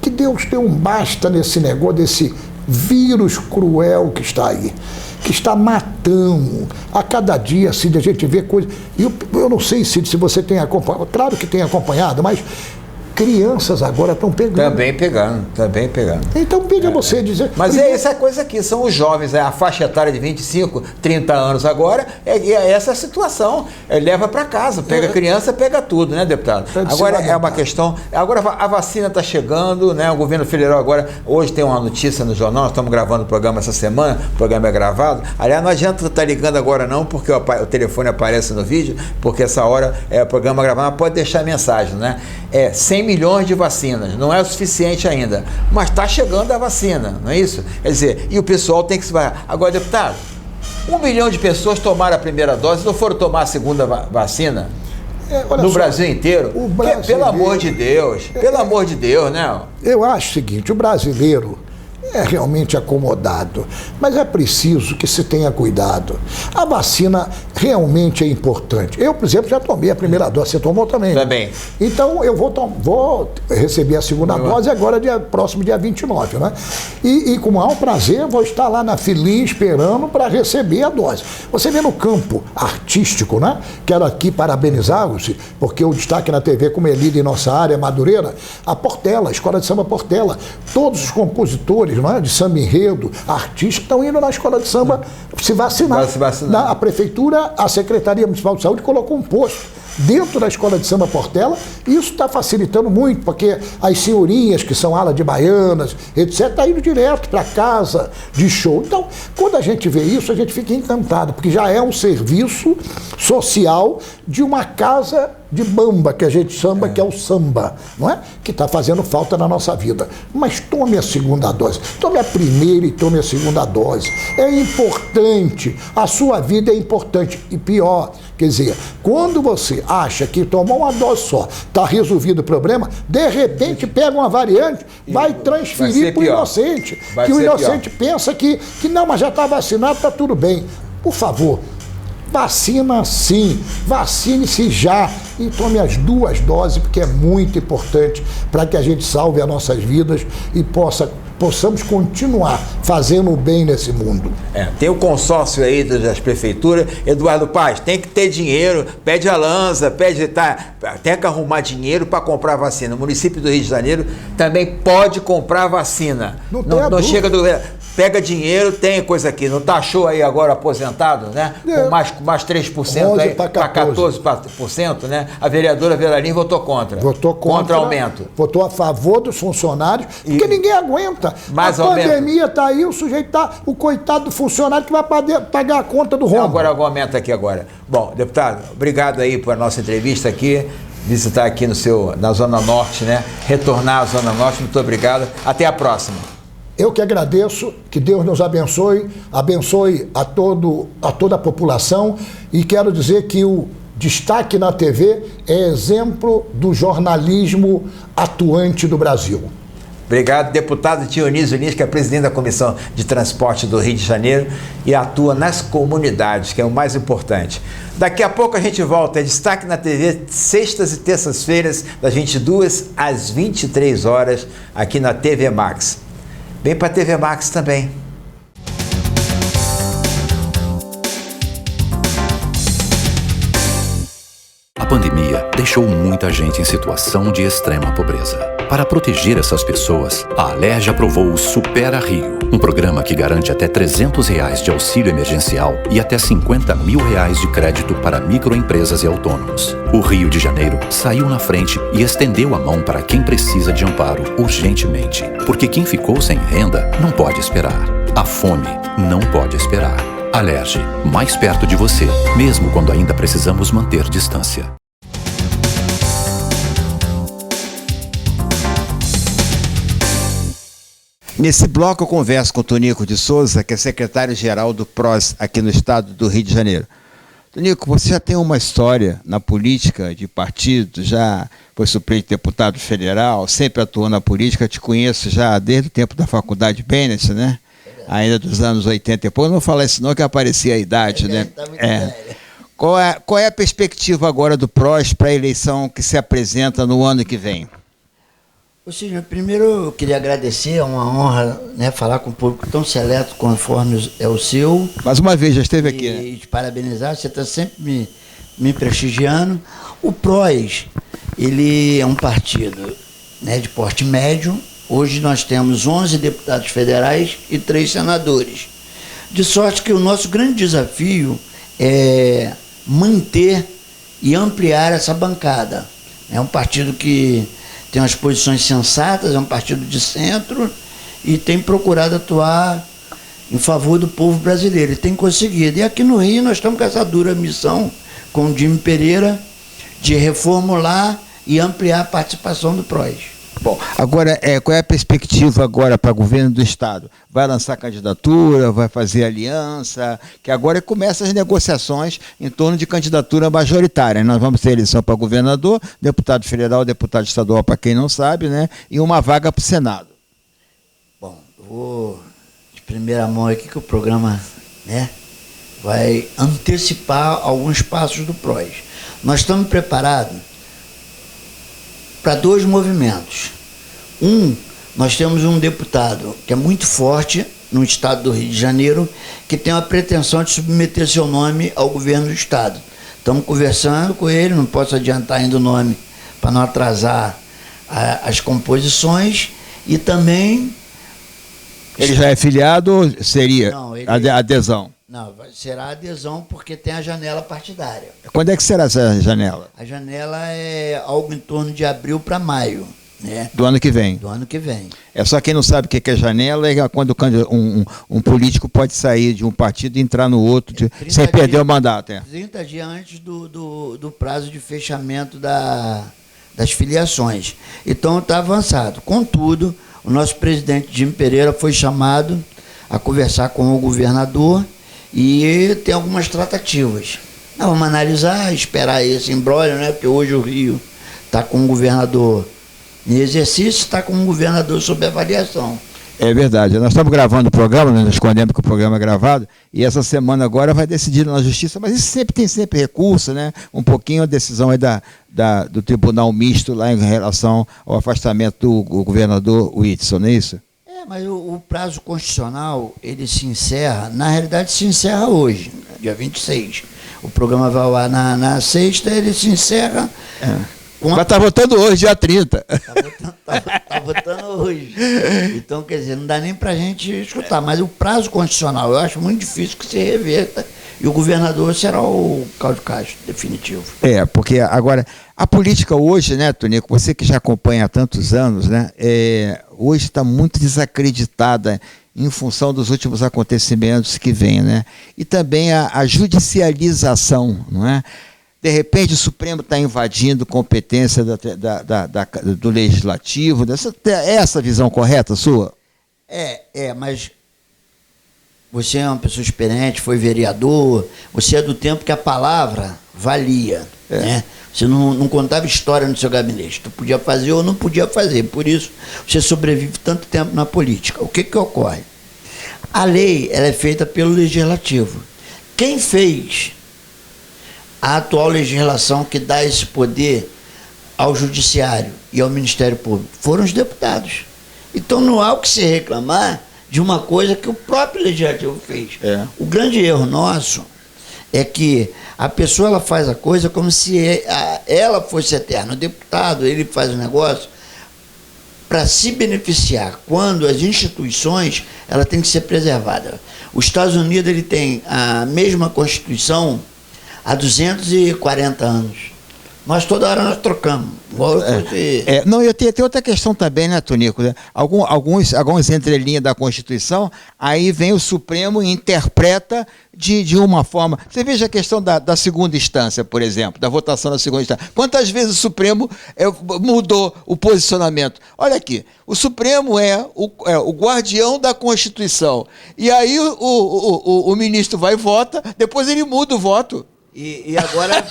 Deus dê um basta nesse negócio, desse vírus cruel que está aí, que está matando. A cada dia, Cid, a gente vê coisas. Eu não sei, Cid, se você tem acompanhado, claro que tem acompanhado, mas crianças agora estão pegando. Também pegando. Então, veja você dizer... Mas essa coisa aqui, são os jovens, a faixa etária de 25, 30 anos agora, essa situação. Leva para casa, pega criança, pega tudo, né, deputado? Agora é uma questão... Agora a vacina está chegando, né? O governo federal agora, hoje tem uma notícia no jornal, nós estamos gravando o programa essa semana, o programa é gravado. Aliás, não adianta estar ligando agora não, porque o telefone aparece no vídeo, porque essa hora o programa gravado, pode deixar mensagem, né? 100 milhões de vacinas, não é o suficiente ainda, mas está chegando a vacina, não é isso? Quer dizer, e o pessoal tem que se vacinar. Agora, deputado, 1 milhão de pessoas tomaram a primeira dose, não foram tomar a segunda vacina? No Brasil inteiro? Pelo amor de Deus, né? Eu acho o seguinte, o brasileiro, é realmente acomodado, mas é preciso que se tenha cuidado. A vacina realmente é importante. Eu, por exemplo, já tomei a primeira dose, você tomou também? Também. Então, eu vou receber a segunda dose agora, próximo dia 29, né? E com o maior prazer, vou estar lá na filinha esperando para receber a dose. Você vê no campo artístico, né? Quero aqui parabenizá-los, porque o destaque na TV, como é lido em nossa área, Madureira, a Portela, a Escola de Samba Portela, todos os compositores, não é? De samba enredo, artistas, estão indo na Escola de Samba se vacinar. A Prefeitura, a Secretaria Municipal de Saúde colocou um posto dentro da Escola de Samba Portela, e isso está facilitando muito, porque as senhorinhas que são ala de baianas, etc., estão indo direto para casa de show. Então, quando a gente vê isso, a gente fica encantado, porque já é um serviço social de uma casa de bamba, que a gente chama, que é o samba, não é? Que está fazendo falta na nossa vida. Mas tome a segunda dose, tome a primeira e tome a segunda dose. É importante, a sua vida é importante. E pior, quer dizer, quando você acha que tomar uma dose só está resolvido o problema, de repente pega uma variante, vai transferir para o inocente. Que o inocente pensa que não, mas já está vacinado, está tudo bem. Por favor, vacina sim, vacine-se já e tome as 2 doses, porque é muito importante para que a gente salve as nossas vidas e possamos continuar fazendo o bem nesse mundo. Tem o consórcio aí das prefeituras, Eduardo Paz, tem que ter dinheiro, pede a Lanza, tem que arrumar dinheiro para comprar vacina. O município do Rio de Janeiro também pode comprar vacina. Não chega do... Pega dinheiro, tem coisa aqui, não taxou aí agora aposentado, né? Com mais 3% aí, para 14%, né? A vereadora Veralim votou contra. Contra aumento. Votou a favor dos funcionários, porque ninguém aguenta. Mais a pandemia está aí, o sujeito o coitado do funcionário que vai pagar a conta do rombo. Agora algum aumento aqui agora. Bom, deputado, obrigado aí por nossa entrevista aqui, visitar aqui na Zona Norte, né? Retornar à Zona Norte, muito obrigado. Até a próxima. Eu que agradeço, que Deus nos abençoe a toda a população, e quero dizer que o Destaque na TV é exemplo do jornalismo atuante do Brasil. Obrigado, deputado Dionísio Lins, que é presidente da Comissão de Transporte do Rio de Janeiro e atua nas comunidades, que é o mais importante. Daqui a pouco a gente volta. É Destaque na TV, sextas e terças-feiras, das 22 às 23 horas, aqui na TV Max. Vem para a TV Max também. A pandemia deixou muita gente em situação de extrema pobreza. Para proteger essas pessoas, a Alerj aprovou o Supera Rio, um programa que garante até R$300 de auxílio emergencial e até R$50 mil de crédito para microempresas e autônomos. O Rio de Janeiro saiu na frente e estendeu a mão para quem precisa de amparo urgentemente, porque quem ficou sem renda não pode esperar. A fome não pode esperar. Alerj, mais perto de você, mesmo quando ainda precisamos manter distância. Nesse bloco eu converso com o Tonico de Souza, que é secretário-geral do PROS aqui no estado do Rio de Janeiro. Tonico, você já tem uma história na política de partido, já foi suplente de deputado federal, sempre atuou na política, te conheço já desde o tempo da faculdade Bennett, né? Ainda dos anos 80 e pouco, não vou falar isso não, que aparecia a idade, né? Qual é a perspectiva agora do PROS para a eleição que se apresenta no ano que vem? Ou seja, primeiro eu queria agradecer, é uma honra, né, falar com um público tão seleto conforme é o seu. Mais uma vez, já esteve aqui. E te parabenizar, você está sempre me prestigiando. O PROS, ele é um partido, né, de porte médio. Hoje nós temos 11 deputados federais e 3 senadores. De sorte que o nosso grande desafio é manter e ampliar essa bancada. É um partido que tem umas posições sensatas, é um partido de centro e tem procurado atuar em favor do povo brasileiro. E tem conseguido. E aqui no Rio nós estamos com essa dura missão com o Jimmy Pereira de reformular e ampliar a participação do PROS. Bom, agora, qual é a perspectiva agora para o governo do estado? Vai lançar candidatura, vai fazer aliança, que agora começam as negociações em torno de candidatura majoritária. Nós vamos ter eleição para governador, deputado federal, deputado estadual, para quem não sabe, né? E uma vaga para o Senado. Bom, eu vou de primeira mão aqui que o programa, né, vai antecipar alguns passos do PROS. Nós estamos preparados para 2 movimentos. Nós temos um deputado que é muito forte no estado do Rio de Janeiro, que tem a pretensão de submeter seu nome ao governo do estado. Estamos conversando com ele, não posso adiantar ainda o nome para não atrasar as composições, e também... Ele já é filiado ou seria Não, adesão? Não, será adesão porque tem a janela partidária. Quando é que será essa janela? A janela é algo em torno de abril para maio, né? Do ano que vem? Do ano que vem. É só quem não sabe o que é janela, é quando um político pode sair de um partido e entrar no outro sem perder o mandato. 30 dias antes do prazo de fechamento das filiações. Então está avançado. Contudo, o nosso presidente Jim Pereira foi chamado a conversar com o governador e tem algumas tratativas. Vamos analisar, esperar esse imbróglio, né? Porque hoje o Rio está com o governador em exercício, está com o governador sob avaliação. É verdade. Nós estamos gravando o programa, nós escondemos que o programa é gravado, e essa semana agora vai decidir na justiça, mas isso tem sempre recurso, né? Um pouquinho a decisão aí do Tribunal Misto lá em relação ao afastamento do governador Whitson, não é isso? Mas o prazo constitucional, ele se encerra, na realidade se encerra hoje, dia 26. O programa vai ao ar na sexta, ele se encerra... Mas está votando hoje, dia 30. Está votando hoje. Então, quer dizer, não dá nem para a gente escutar. Mas o prazo constitucional, eu acho muito difícil que se reverta. E o governador será o Cláudio Castro, definitivo. Porque agora, a política hoje, né, Tonico, você que já acompanha há tantos anos, né, hoje está muito desacreditada em função dos últimos acontecimentos que vêm, né? E também a judicialização, não é? De repente o Supremo está invadindo competência do Legislativo. É essa a visão correta sua? Mas você é uma pessoa experiente, foi vereador, você é do tempo que a palavra valia, né? Você não contava história no seu gabinete, tu podia fazer ou não podia fazer, por isso você sobrevive tanto tempo na política. O que ocorre? A lei ela é feita pelo Legislativo. Quem fez a atual legislação que dá esse poder ao Judiciário e ao Ministério Público foram os deputados. Então não há o que se reclamar de uma coisa que o próprio Legislativo fez. O grande erro nosso é que a pessoa ela faz a coisa como se ela fosse eterna. O deputado ele faz o negócio para se beneficiar, quando as instituições ela tem que ser preservada. Os Estados Unidos ele tem a mesma Constituição há 240 anos. Nós toda hora nós trocamos. Não, eu tenho outra questão também, né, Tonico? Alguns entrelinhas da Constituição, aí vem o Supremo e interpreta de uma forma. Você veja a questão da segunda instância, por exemplo, da votação da segunda instância. Quantas vezes o Supremo mudou o posicionamento? Olha aqui, o Supremo é o guardião da Constituição. E aí o ministro vai e vota, depois ele muda o voto. E agora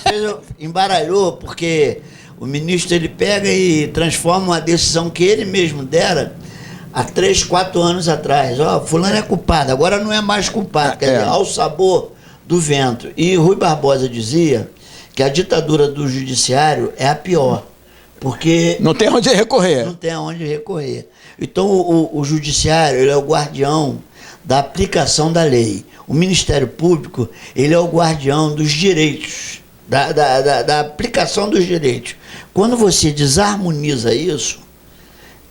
embaralhou, porque o ministro ele pega e transforma uma decisão que ele mesmo dera há 3, 4 anos atrás. Fulano é culpado, agora não é mais culpado, quer dizer, ao sabor do vento. E Rui Barbosa dizia que a ditadura do judiciário é a pior, porque... Não tem onde recorrer. Não tem onde recorrer. Então o judiciário ele é o guardião da aplicação da lei. O Ministério Público ele é o guardião dos direitos, da aplicação dos direitos. Quando você desarmoniza isso,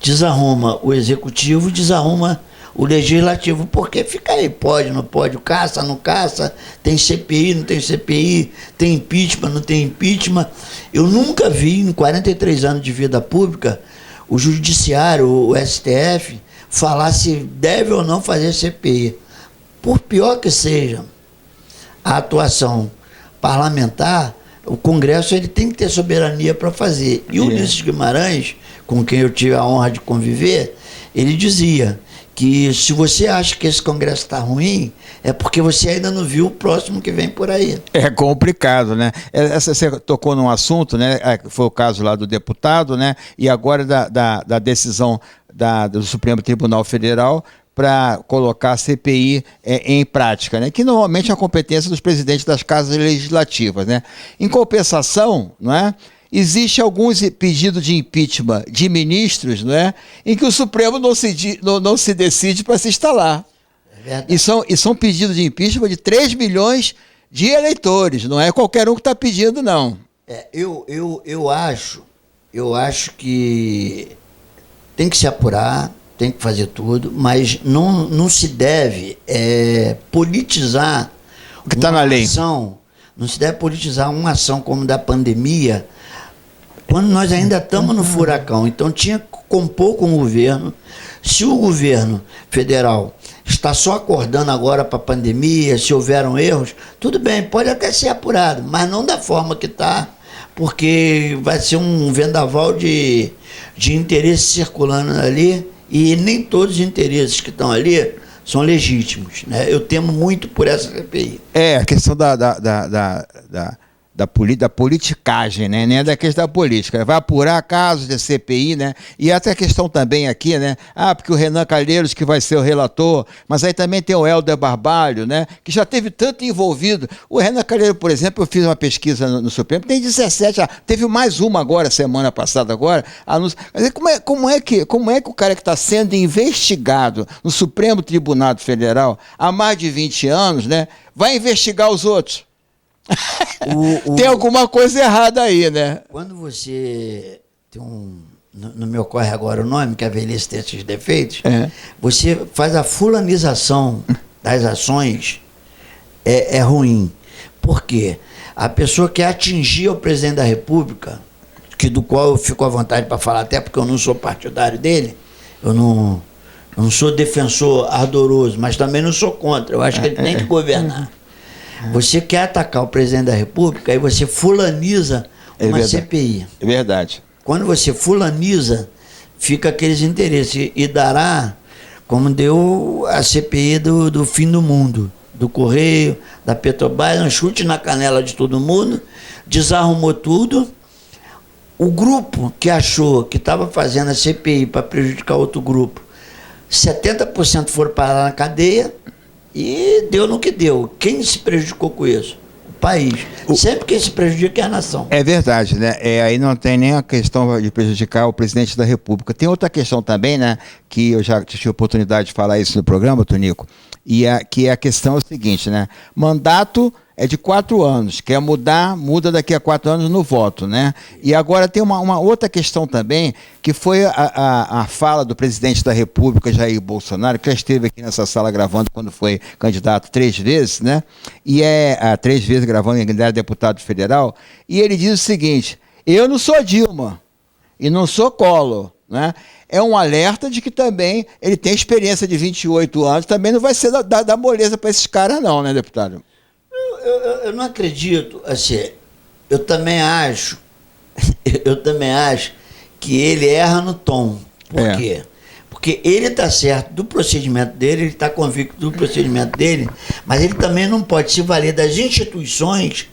desarruma o Executivo, desarruma o Legislativo, porque fica aí, pode, não pode, caça, não caça, tem CPI, não tem CPI, tem impeachment, não tem impeachment. Eu nunca vi, em 43 anos de vida pública, o Judiciário, o STF, falar se deve ou não fazer CPI. Por pior que seja a atuação parlamentar, o Congresso ele tem que ter soberania para fazer. E o Ulisses Guimarães, com quem eu tive a honra de conviver, ele dizia que se você acha que esse Congresso está ruim, é porque você ainda não viu o próximo que vem por aí. É complicado, né? Você tocou num assunto, né? Foi o caso lá do deputado, né? E agora da decisão do Supremo Tribunal Federal para colocar a CPI em prática, né? Que normalmente é a competência dos presidentes das casas legislativas, né? Em compensação, não é? Existe alguns pedidos de impeachment de ministros, não é? Em que o Supremo não se decide para se instalar. E são pedidos de impeachment de 3 milhões de eleitores, não é qualquer um que está pedindo, não. Eu acho que tem que se apurar, tem que fazer tudo, mas não se deve politizar o que está na lei. Não se deve politizar uma ação como da pandemia, quando nós ainda estamos no furacão. Então tinha que compor com o governo. Se o governo federal está só acordando agora para a pandemia, se houveram erros, tudo bem, pode até ser apurado, mas não da forma que está, porque vai ser um vendaval de interesses circulando ali, e nem todos os interesses que estão ali são legítimos, né? Eu temo muito por essa CPI. A questão da politicagem, né? Nem é da questão da política. Vai apurar casos de CPI, né? E até a questão também aqui, né? Porque o Renan Calheiros que vai ser o relator, mas aí também tem o Helder Barbalho, né? Que já teve tanto envolvido. O Renan Calheiros, por exemplo, eu fiz uma pesquisa no Supremo, tem 17, teve mais uma agora, semana passada agora. Mas como é que o cara que está sendo investigado no Supremo Tribunal Federal há mais de 20 anos, né? Vai investigar os outros? Tem alguma coisa errada aí, né? Quando você tem não me ocorre agora o nome, que a velhice tem esses defeitos, você faz a fulanização das ações, é ruim. Por quê? A pessoa que atingir o presidente da República, do qual eu fico à vontade para falar, até porque eu não sou partidário dele, eu não sou defensor ardoroso, mas também não sou contra, eu acho que ele tem que governar. Você quer atacar o presidente da República, aí você fulaniza uma CPI. É verdade. Quando você fulaniza, fica aqueles interesses. E dará, como deu a CPI do fim do mundo, do Correio, da Petrobras, um chute na canela de todo mundo, desarrumou tudo. O grupo que achou que estava fazendo a CPI para prejudicar outro grupo, 70% foram parar na cadeia. E deu no que deu. Quem se prejudicou com isso? O país. Sempre quem se prejudica é a nação. É verdade, né? Aí não tem nem a questão de prejudicar o presidente da República. Tem outra questão também, né? Que eu já tive a oportunidade de falar isso no programa, Tonico, que a questão é o seguinte, né? Mandato é de 4 anos. Quer mudar, muda daqui a 4 anos no voto, né? E agora tem uma outra questão também, que foi a fala do presidente da República, Jair Bolsonaro, que já esteve aqui nessa sala gravando quando foi candidato 3 vezes, né? E 3 vezes gravando em deputado federal. E ele diz o seguinte: eu não sou Dilma e não sou Collor, né? É um alerta de que também ele tem experiência de 28 anos, também não vai ser da moleza para esses caras não, né, deputado? Eu não acredito, assim, eu também acho que ele erra no tom. Por quê? Porque ele está certo do procedimento dele, ele está convicto do procedimento dele, mas ele também não pode se valer das instituições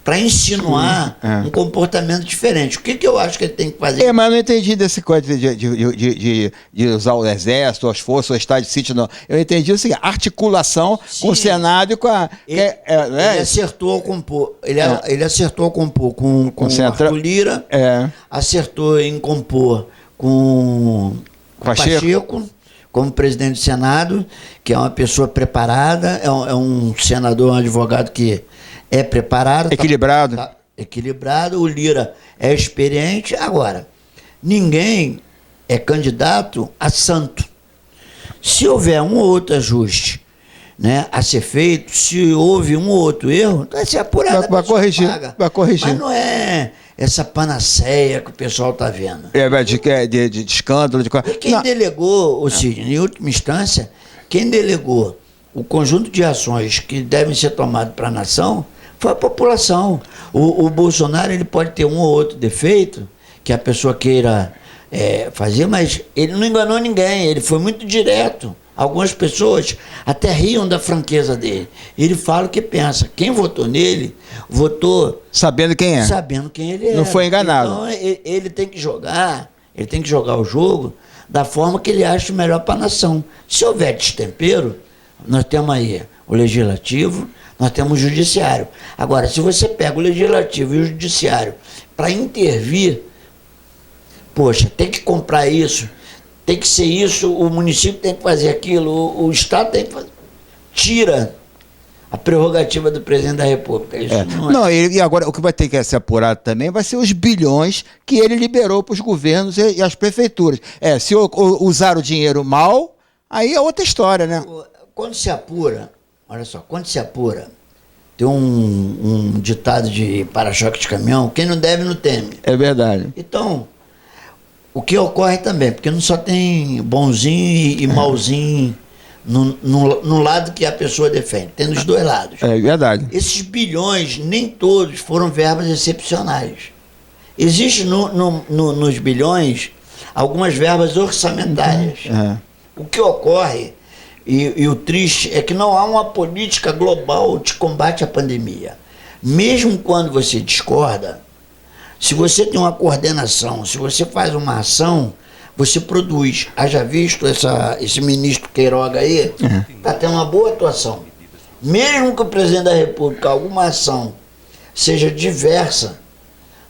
para insinuar um comportamento diferente. O que eu acho que ele tem que fazer? Mas eu não entendi desse coisa de usar o exército, as forças, o estado de sítio, não. Eu entendi o seguinte: articulação com o Senado e com a... Ele acertou ao compor. Ele acertou ao compor com o Arthur Lira, acertou em compor com Pacheco como presidente do Senado, que é uma pessoa preparada, é um senador, um advogado que é preparado. Equilibrado. Tá equilibrado. O Lira é experiente. Agora, ninguém é candidato a santo. Se houver um ou outro ajuste, né, a ser feito, se houve um ou outro erro, vai ser apurado. Vai corrigir. Mas não é essa panaceia que o pessoal está vendo. De escândalo. E quem delegou, Sidney, em última instância, quem delegou o conjunto de ações que devem ser tomadas para a nação foi a população. O Bolsonaro, ele pode ter um ou outro defeito que a pessoa queira fazer, mas ele não enganou ninguém, ele foi muito direto. Algumas pessoas até riam da franqueza dele. Ele fala o que pensa. Quem votou nele, votou sabendo quem é. Sabendo quem ele é. Não foi enganado. Então ele tem que jogar o jogo da forma que ele acha melhor para a nação. Se houver destempero, nós temos aí o legislativo, nós temos o judiciário. Agora, se você pega o legislativo e o judiciário para intervir, poxa, tem que comprar isso, tem que ser isso, o município tem que fazer aquilo, o Estado tem que fazer. Tira a prerrogativa do presidente da República. Isso não é. E agora o que vai ter que ser apurado também vai ser os bilhões que ele liberou para os governos e as prefeituras. Se usar o dinheiro mal, aí é outra história, né? Quando se apura, olha só, tem um ditado de para-choque de caminhão, quem não deve não teme. É verdade. Então, o que ocorre também, porque não só tem bonzinho e malzinho no lado que a pessoa defende, tem dos dois lados. É verdade. Esses bilhões, nem todos foram verbas excepcionais. Existe nos bilhões algumas verbas orçamentárias. O que ocorre, e o triste, é que não há uma política global de combate à pandemia. Mesmo quando você discorda, se você tem uma coordenação, se você faz uma ação, você produz. Haja visto esse ministro Queiroga aí, está tendo uma boa atuação. Mesmo que o presidente da República, alguma ação seja diversa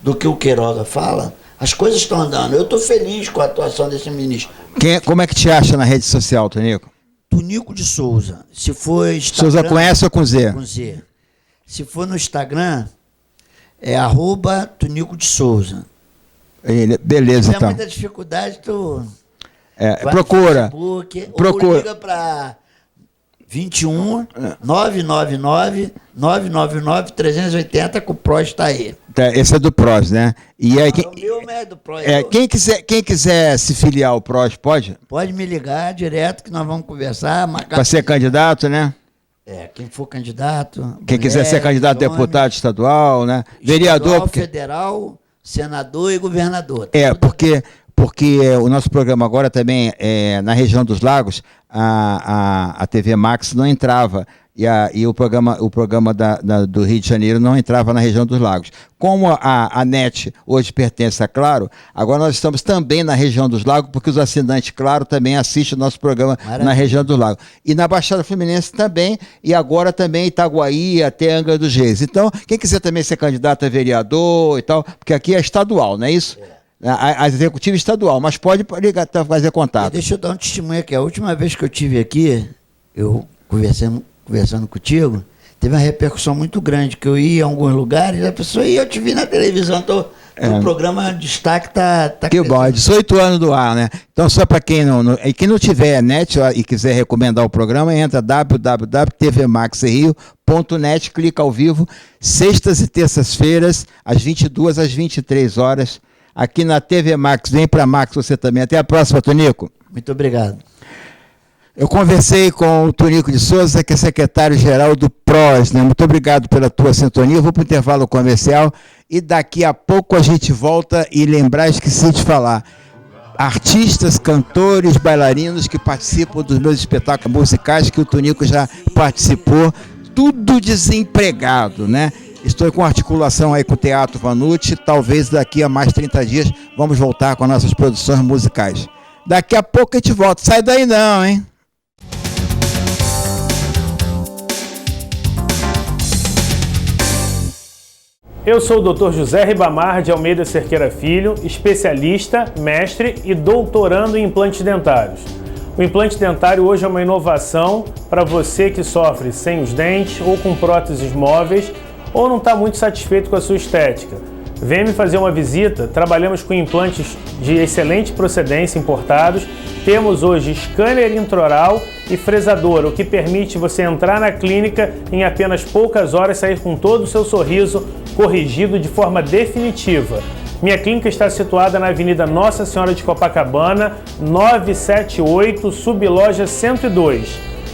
do que o Queiroga fala, as coisas estão andando. Eu estou feliz com a atuação desse ministro. Como é que te acha na rede social, Tonico? Tonico de Souza. Se for Instagram, Souza com S ou com Z? Com Z. Se for no Instagram, é @Tonico de Souza. Beleza, Se então. muita dificuldade, tu procura. Facebook, Procura. ou liga para 21 999 999 380 que o PROS está aí. Esse é do PROS, né? E aí, O meu é do PROS. quem quiser se filiar ao PROS, pode? Pode me ligar direto que nós vamos conversar. Para ser candidato, né? Quem for candidato. Quem quiser ser candidato a deputado estadual, né? Vereador. Federal, senador e governador. Porque o nosso programa agora também, na região dos lagos, a TV Max não entrava. E o programa do Rio de Janeiro não entrava na região dos lagos. Como a NET hoje pertence a Claro, agora nós estamos também na região dos lagos, porque os assinantes Claro também assistem o nosso programa na região dos lagos. E na Baixada Fluminense também, e agora também Itaguaí até Angra dos Reis. Então, quem quiser também ser candidato a vereador e tal, porque aqui é estadual, não é isso? A executiva estadual, mas pode ligar, fazer contato. Deixa eu dar um testemunho aqui. A última vez que eu estive aqui, eu conversando contigo, teve uma repercussão muito grande, que eu ia em alguns lugares, a pessoa ia, eu te vi na televisão, o programa Destaque tá que bom, é 18 anos do ar, né? Então, só para quem não tiver net e quiser recomendar o programa, entra www.tvmaxrio.net, clica ao vivo, sextas e terças-feiras, às 22 às 23 horas, aqui na TV Max. Vem para Max você também. Até a próxima, Tonico. Muito obrigado. Eu conversei com o Tonico de Souza, que é secretário-geral do PROS, né? Muito obrigado pela tua sintonia. Eu vou para o intervalo comercial e daqui a pouco a gente volta e lembrar, esqueci de falar, artistas, cantores, bailarinos que participam dos meus espetáculos musicais, que o Tonico já participou, tudo desempregado, né? Estou com articulação aí com o Teatro Vanucci, talvez daqui a mais 30 dias vamos voltar com as nossas produções musicais. Daqui a pouco a gente volta. Sai daí não, hein? Eu sou o Dr. José Ribamar de Almeida Cerqueira Filho, especialista, mestre e doutorando em implantes dentários. O implante dentário hoje é uma inovação para você que sofre sem os dentes ou com próteses móveis ou não está muito satisfeito com a sua estética. Venha me fazer uma visita, trabalhamos com implantes de excelente procedência importados, temos hoje scanner intraoral e fresador, o que permite você entrar na clínica em apenas poucas horas sair com todo o seu sorriso corrigido de forma definitiva. Minha clínica está situada na Avenida Nossa Senhora de Copacabana, 978, Subloja 102.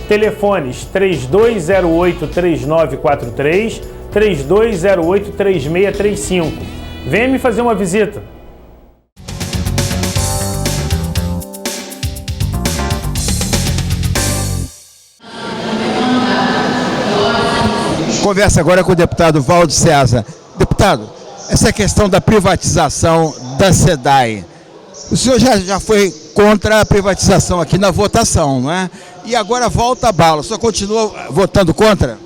Telefones 3208-3943, 3208-3635. Venha me fazer uma visita. Conversa agora com o deputado Valdo César. Deputado, essa questão da privatização da SEDAI. O senhor já foi contra a privatização aqui na votação, não é? E agora volta a bala. O senhor continua votando contra?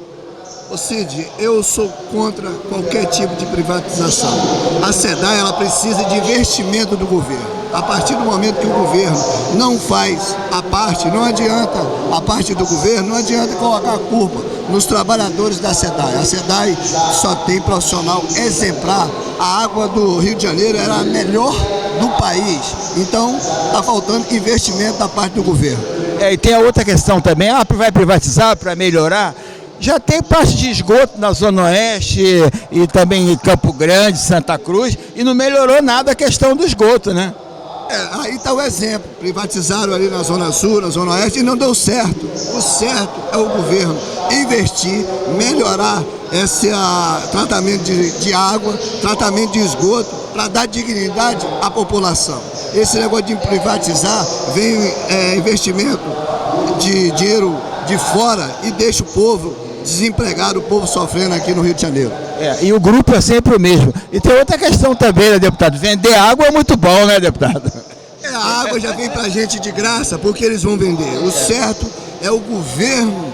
Ô Cid, eu sou contra qualquer tipo de privatização. A SEDAI, ela precisa de investimento do governo. A partir do momento que o governo não faz a parte, não adianta a parte do governo, não adianta colocar a culpa nos trabalhadores da SEDAI. A SEDAI só tem profissional exemplar. A água do Rio de Janeiro era a melhor do país. Então, está faltando investimento da parte do governo. E tem a outra questão também. Vai privatizar para melhorar? Já tem parte de esgoto na Zona Oeste e também em Campo Grande, Santa Cruz, e não melhorou nada a questão do esgoto, né? Aí está o exemplo, privatizaram ali na Zona Sul, na Zona Oeste e não deu certo. O certo é o governo investir, melhorar esse tratamento de água, tratamento de esgoto, para dar dignidade à população. Esse negócio de privatizar, vem investimento de dinheiro de fora e deixa o povo desempregado, o povo sofrendo aqui no Rio de Janeiro. E o grupo é sempre o mesmo. E tem outra questão também, né, deputado? Vender água é muito bom, né, deputado? A água já vem pra gente de graça, porque eles vão vender. O certo é o governo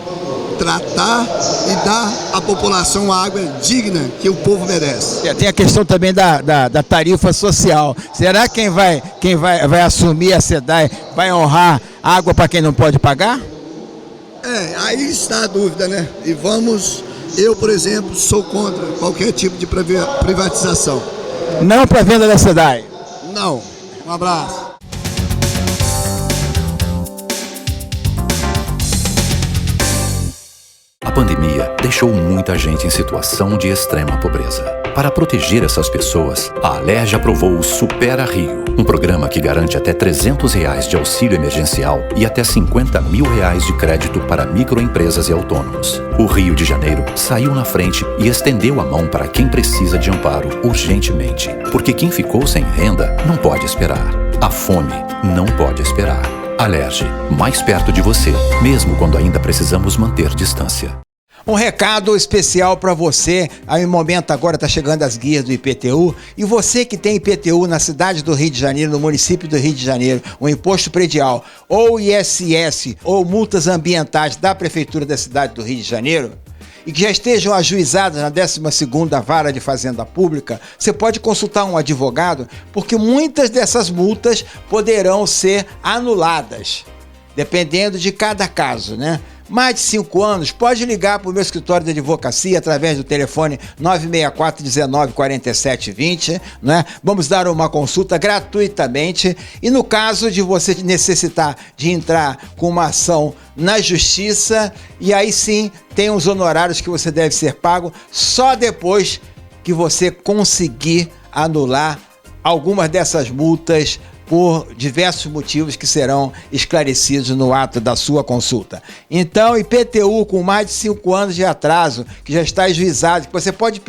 tratar e dar à população a água digna que o povo merece. Tem a questão também da tarifa social. Será que quem vai assumir a SEDAI vai honrar água para quem não pode pagar? Aí está a dúvida, né? Eu, por exemplo, sou contra qualquer tipo de privatização. Não para a venda da SEDAI? Não. Um abraço. A pandemia deixou muita gente em situação de extrema pobreza. Para proteger essas pessoas, a Alerj aprovou o Supera Rio, um programa que garante até R$300 de auxílio emergencial e até R$50 mil de crédito para microempresas e autônomos. O Rio de Janeiro saiu na frente e estendeu a mão para quem precisa de amparo urgentemente, porque quem ficou sem renda não pode esperar. A fome não pode esperar. Alerj, mais perto de você, mesmo quando ainda precisamos manter distância. Um recado especial para você. Aí no momento agora está chegando as guias do IPTU. E você que tem IPTU na cidade do Rio de Janeiro, no município do Rio de Janeiro, o imposto predial, ou ISS, ou multas ambientais da Prefeitura da cidade do Rio de Janeiro, e que já estejam ajuizadas na 12ª Vara de Fazenda Pública, você pode consultar um advogado, porque muitas dessas multas poderão ser anuladas, dependendo de cada caso, né? Mais de 5 anos, pode ligar para o meu escritório de advocacia através do telefone 964-19-47-20, né? Vamos dar uma consulta gratuitamente e no caso de você necessitar de entrar com uma ação na justiça, e aí sim tem os honorários que você deve ser pago só depois que você conseguir anular algumas dessas multas por diversos motivos que serão esclarecidos no ato da sua consulta. Então, IPTU com mais de 5 anos de atraso, que já está ajuizado, que você pode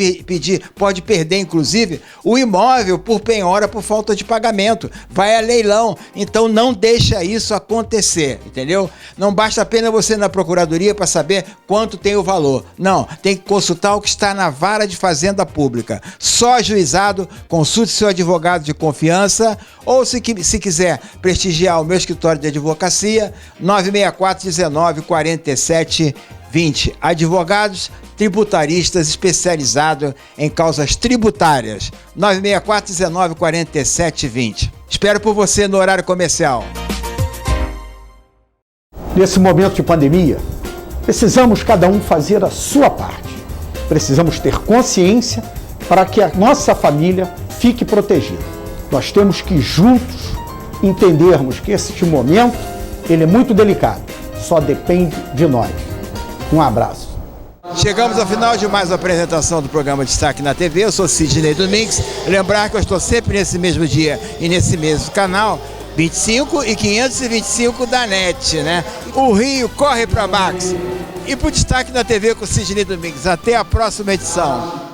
pode perder, inclusive, o imóvel por penhora por falta de pagamento. Vai a leilão. Então, não deixa isso acontecer, entendeu? Não basta apenas você ir na procuradoria para saber quanto tem o valor. Não, tem que consultar o que está na Vara de Fazenda Pública. Só ajuizado, consulte seu advogado de confiança, ou se quiser prestigiar o meu escritório de advocacia, 964-19-47-20. Advogados tributaristas especializados em causas tributárias. 964-19-47-20. Espero por você no horário comercial. Nesse momento de pandemia, precisamos cada um fazer a sua parte. Precisamos ter consciência para que a nossa família fique protegida. Nós temos que juntos entendermos que este momento ele é muito delicado, só depende de nós. Um abraço. Chegamos ao final de mais uma apresentação do programa Destaque na TV. Eu sou Sidney Domingues. Lembrar que eu estou sempre nesse mesmo dia e nesse mesmo canal, 25 e 525 da NET, né? O Rio corre para Max. E para o Destaque na TV com Sidney Domingues. Até a próxima edição.